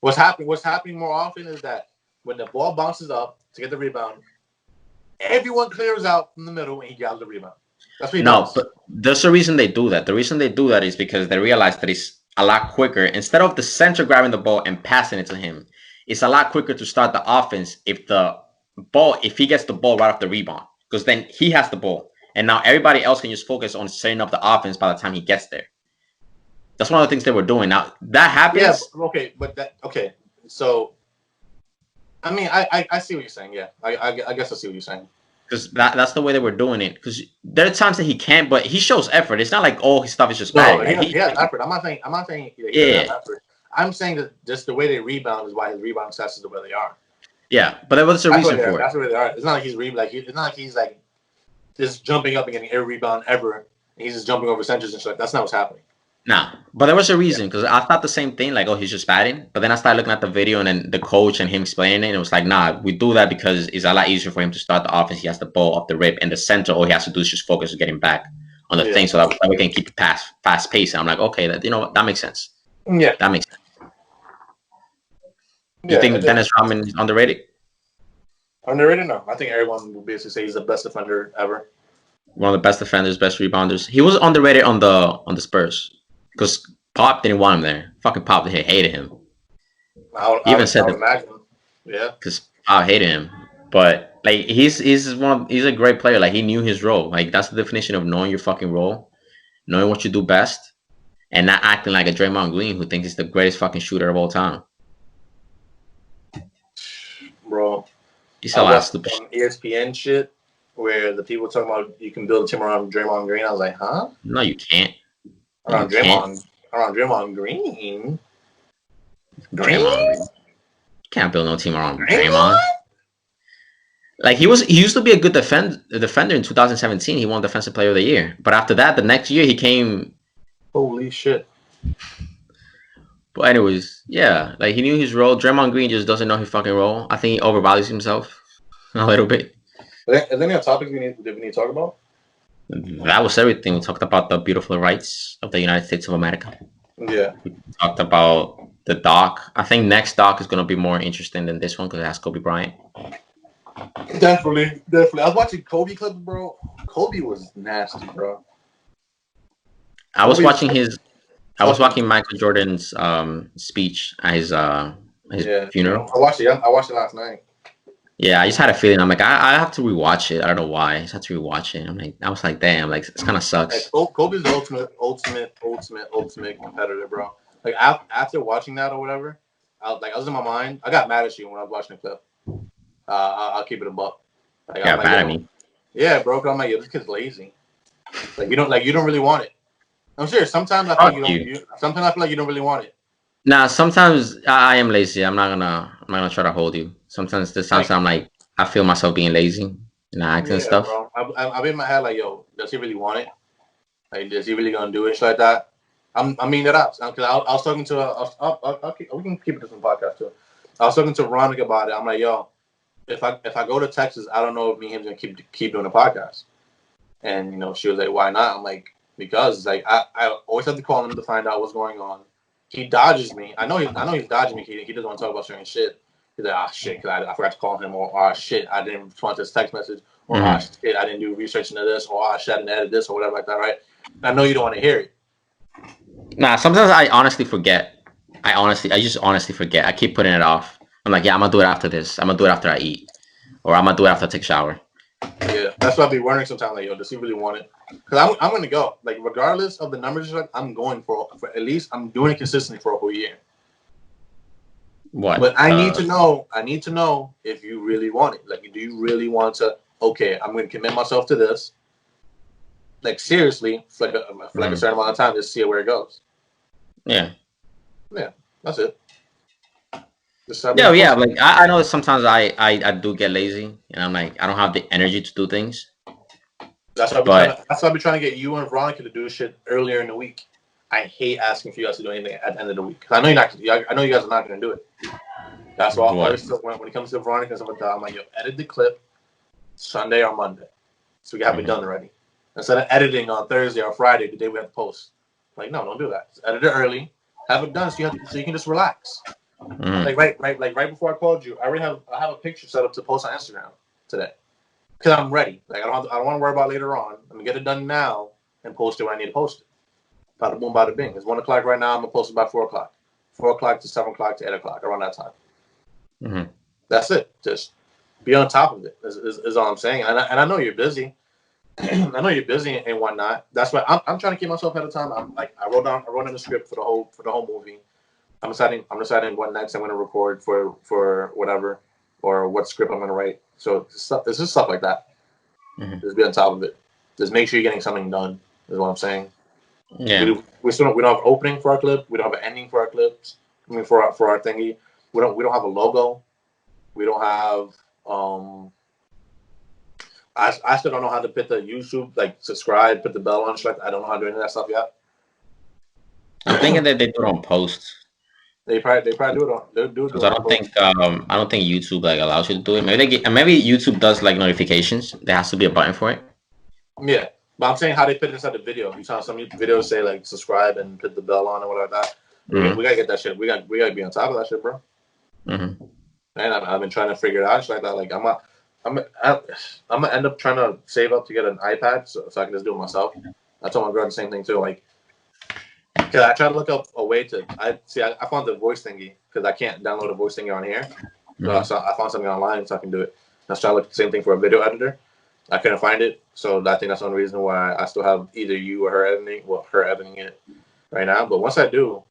What's happening more often is that when the ball bounces up to get the rebound, everyone clears out from the middle and he grabs the rebound. That's what he does. But there's a reason they do that. The reason they do that is because they realize that it's a lot quicker. Instead of the center grabbing the ball and passing it to him, it's a lot quicker to start the offense if he gets the ball right off the rebound. Because then he has the ball. And now everybody else can just focus on setting up the offense by the time he gets there. That's one of the things they were doing. Now, that happens. Yeah, so, I mean, I see what you're saying. Yeah, I guess I see what you're saying. Because that's the way they were doing it. Because there are times that he can't, but he shows effort. It's not like all his stuff is just bad. He has effort. I'm not saying he doesn't have effort. I'm saying that just the way they rebound is why his rebound stats is the way they are. Yeah, but there was a reason for it. That's the way they are. It's not like it's not like he's like just jumping up and getting every rebound ever. And he's just jumping over centers and shit. That's not what's happening. Nah, but there was a reason because I thought the same thing, like, oh, he's just batting. But then I started looking at the video and then the coach and him explaining it. And it was like, nah, we do that because it's a lot easier for him to start the offense. He has the ball off the rip and the center. All he has to do is just focus on getting back on the thing so that we can keep the fast pace. And I'm like, okay, that makes sense. Yeah, that makes sense. You think Dennis Rodman is underrated? Underrated? No, I think everyone will basically say he's the best defender ever. One of the best defenders, best rebounders. He was underrated on the Spurs because Pop didn't want him there. Fucking Pop hated him. I even said that. Imagine. Yeah. Because Pop hated him, but like he's a great player. Like he knew his role. Like that's the definition of knowing your fucking role, knowing what you do best, and not acting like a Draymond Green who thinks he's the greatest fucking shooter of all time. Bro, he's a lot of stupid ESPN shit where the people talking about you can build a team around Draymond Green. I was like, huh? No, you can't. No, you Around can't. Draymond Green. Green? Draymond Green. You can't build no team around Draymond? Draymond. Like he used to be a good defender in 2017. He won Defensive Player of the Year. But after that, the next year he came. Holy shit! But anyways, yeah, like he knew his role. Draymond Green just doesn't know his fucking role. I think he overvalues himself a little bit. Is there any topics we need to talk about? That was everything. We talked about the beautiful rights of the United States of America. Yeah. We talked about the doc. I think next doc is gonna be more interesting than this one because it has Kobe Bryant. Definitely. I was watching Kobe clips, bro. Kobe was nasty, bro. I was watching Michael Jordan's speech at his funeral. I watched it last night. Yeah, I just had a feeling. I'm like, I have to rewatch it. I don't know why. I just had to rewatch it. I was like, damn, like it kind of sucks. Like, Kobe's the ultimate competitor, bro. Like after watching that or whatever, I was in my mind. I got mad at you when I was watching the clip. I'll keep it a buck. Like, Yeah, mad at me. Yeah, bro. I'm like, yo, this kid's lazy. Like you don't really want it. I'm serious. Sometimes I feel like you don't really want it. Nah, sometimes I am lazy. I'm not gonna try to hold you. Sometimes I'm like, I feel myself being lazy and acting and stuff. Bro. I've been in my head like, yo, does he really want it? Like, is he really gonna do it? Shit like that. I mean that out because I was talking to we can keep it this in the podcast too. I was talking to Veronica about it. I'm like, yo, if I go to Texas, I don't know if me and him's gonna keep doing the podcast. And she was like, why not? I'm like, because like I always have to call him to find out what's going on. He dodges me. I know he's dodging me. He doesn't want to talk about certain shit. He's like, shit, because I forgot to call him, or shit, I didn't respond to his text message, or shit, I didn't do research into this, or shit, I didn't edit this, or whatever like that, right? And I know you don't want to hear it. Nah, sometimes I honestly forget. I just honestly forget. I keep putting it off. I'm like, yeah, I'm gonna do it after this. I'm gonna do it after I eat, or I'm gonna do it after I take a shower. Yeah, that's why I be wondering sometimes, like, yo, does he really want it? Because I'm gonna go, like, regardless of the numbers, I'm going for at least I'm doing it consistently for a whole year. What? But I need to know if you really want it. Like, do you really want to? Okay, I'm going to commit myself to this. Like, seriously, for a certain amount of time, just see where it goes. Yeah, that's it. Yeah. Like I know sometimes I do get lazy, and I'm like, I don't have the energy to do things. That's why I've been trying to get you and Veronica to do shit earlier in the week. I hate asking for you guys to do anything at the end of the week. I know I know you guys are not going to do it. That's why when it comes to Veronica and stuff like that, I'm like, yo, edit the clip Sunday or Monday, so we have it done already. Instead of editing on Thursday or Friday, the day we have to post. Like, no, don't do that. Just edit it early, have it done, so you can just relax. Like right before I called you, I have a picture set up to post on Instagram today because I'm ready. Like I don't want to worry about it later on. I'm gonna get it done now and post it when I need to post it. Bada boom, bada bing. It's 1 o'clock right now. I'm gonna post it by 4 o'clock. 4 o'clock to 7 o'clock to 8 o'clock around that time. That's it. Just be on top of it. Is all I'm saying. And I know you're busy. I know you're busy and whatnot. That's why I'm trying to keep myself ahead of time. I'm like I wrote down the script for the whole movie. I'm deciding what next I'm going to record for whatever or what script I'm going to write. So it's just stuff like that. Just be on top of it. Just make sure you're getting something done. Is what I'm saying. Yeah. We don't have an opening for our clip. We don't have an ending for our clips. I mean for our thingy. We don't have a logo. We don't have I still don't know how to put the YouTube, like subscribe, put the bell on. I don't know how to do any of that stuff yet. I'm thinking that they do it on post. They probably do it on. They do it. Because I don't think YouTube like allows you to do it. Maybe YouTube does like notifications. There has to be a button for it. Yeah, but I'm saying how they put it inside the video. You saw some videos say like subscribe and put the bell on or whatever like that. We gotta get that shit. We gotta be on top of that shit, bro. And I've been trying to figure it out. Shit like that. Like I'm gonna end up trying to save up to get an iPad so I can just do it myself. I told my girl the same thing too. Like, cause I tried to look up a way to. I found the voice thingy because I can't download a voice thingy on here. So I found something online so I can do it. I was trying to look the same thing for a video editor. I couldn't find it, so I think that's one reason why I still have either you or her editing. Well, her editing it right now. But once I do,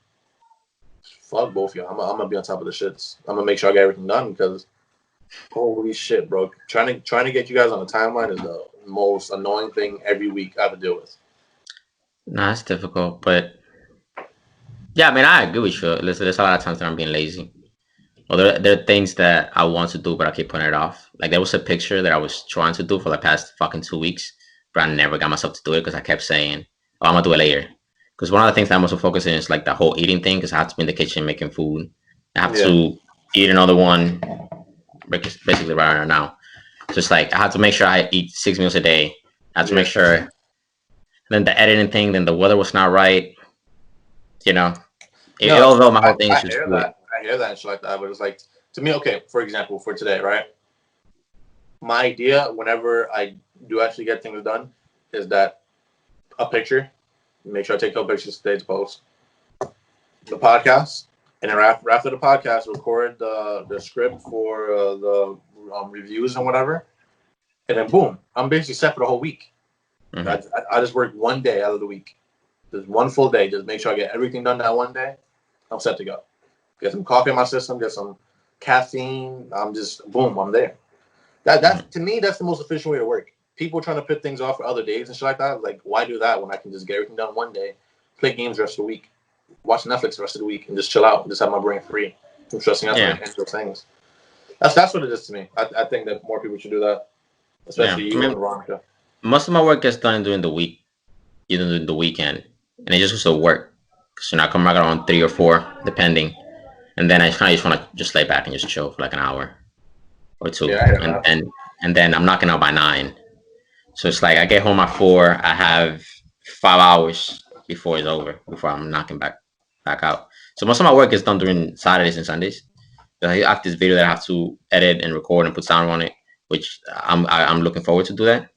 fuck both of y'all. I'm gonna be on top of the shits. I'm gonna make sure I get everything done because Holy shit, bro! Trying to get you guys on the timeline is the most annoying thing every week I have to deal with. Nah, it's difficult, but yeah, I mean, I agree with you. There's a lot of times that I'm being lazy. Well, there are things that I want to do, but I keep putting it off. Like there was a picture that I was trying to do for the past fucking 2 weeks, but I never got myself to do it because I kept saying, "Oh, I'm gonna do it later." Because one of the things that I'm also focusing is like the whole eating thing. Because I have to be in the kitchen making food. I have Yeah, to eat another one, basically right now. So it's like I have to make sure I eat 6 meals a day. I have to make yeah. sure. Then the editing thing. Then the weather was not right. You know, No, although my I, whole thing is I just hear do it. that. I hear that and shit like that. But it's like to me, okay. For example, for today, right? My idea, whenever I do actually get things done, is that a picture. Make sure I take a couple pictures today to post the podcast, and then after the podcast, record the script for the reviews and whatever, and then boom, I'm basically set for the whole week. I, Mm-hmm. I just work one day out of the week, just one full day, just make sure I get everything done that one day. I'm set to go. Get some coffee in my system, get some caffeine. I'm just boom, I'm there. That's Mm-hmm. to me, that's the most efficient way to work. People trying to put things off for other days and shit like that. Like, why do that when I can just get everything done one day, play games the rest of the week, watch Netflix the rest of the week, and just chill out and just have my brain free from stressing out on Yeah, extra things. That's what it is to me. I think that more people should do that, yeah. especially I you mean, and Veronica. most of my work gets done during the week, even during the weekend, and it just goes to work. So I come back around 3 or 4, depending, and then I kind of just want to just lay back and just chill for like an hour or two, Yeah, I hear and that. then I'm knocking out by 9. So it's like I get home at 4. I have 5 hours before it's over, before I'm knocking back out. So most of my work is done during Saturdays and Sundays. I have this video that I have to edit and record and put sound on it, which I'm looking forward to do that.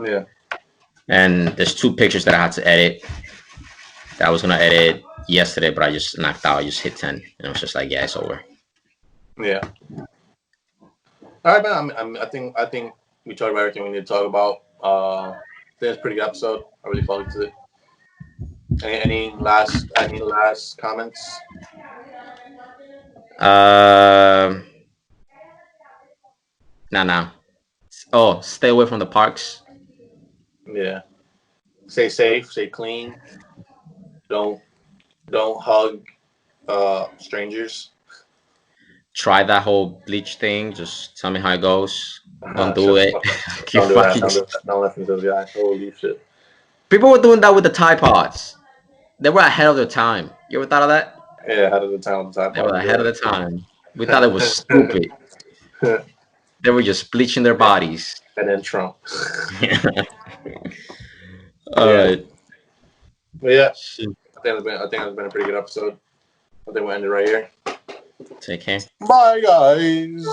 Yeah, And there's 2 pictures that I had to edit that I was gonna edit yesterday, but I just knocked out. I just hit 10, and I was just like, yeah, it's over. yeah. All right, man. I think we talked about everything we need to talk about. I think it's a pretty good episode. I really fucked with it. Any last comments? Um, nah. Oh, stay away from the parks. Yeah. Stay safe. Stay clean. Don't don't hug strangers. Try that whole bleach thing. Just tell me how it goes. Don't do Shut the it. fuck up. Keep Don't do that. fucking. Don't do that. Don't listen to those guys. Holy shit. People were doing that with the Tide Pods. They were ahead of their time. You ever thought of that? Yeah, out of the town with the They were iPod. ahead of You're their time. We thought it was right. stupid. They were just bleaching their bodies. And then Trump. All Yeah. right. But yeah, Shit. I think it's been a pretty good episode. I think we'll end it right here. Take care. Bye guys.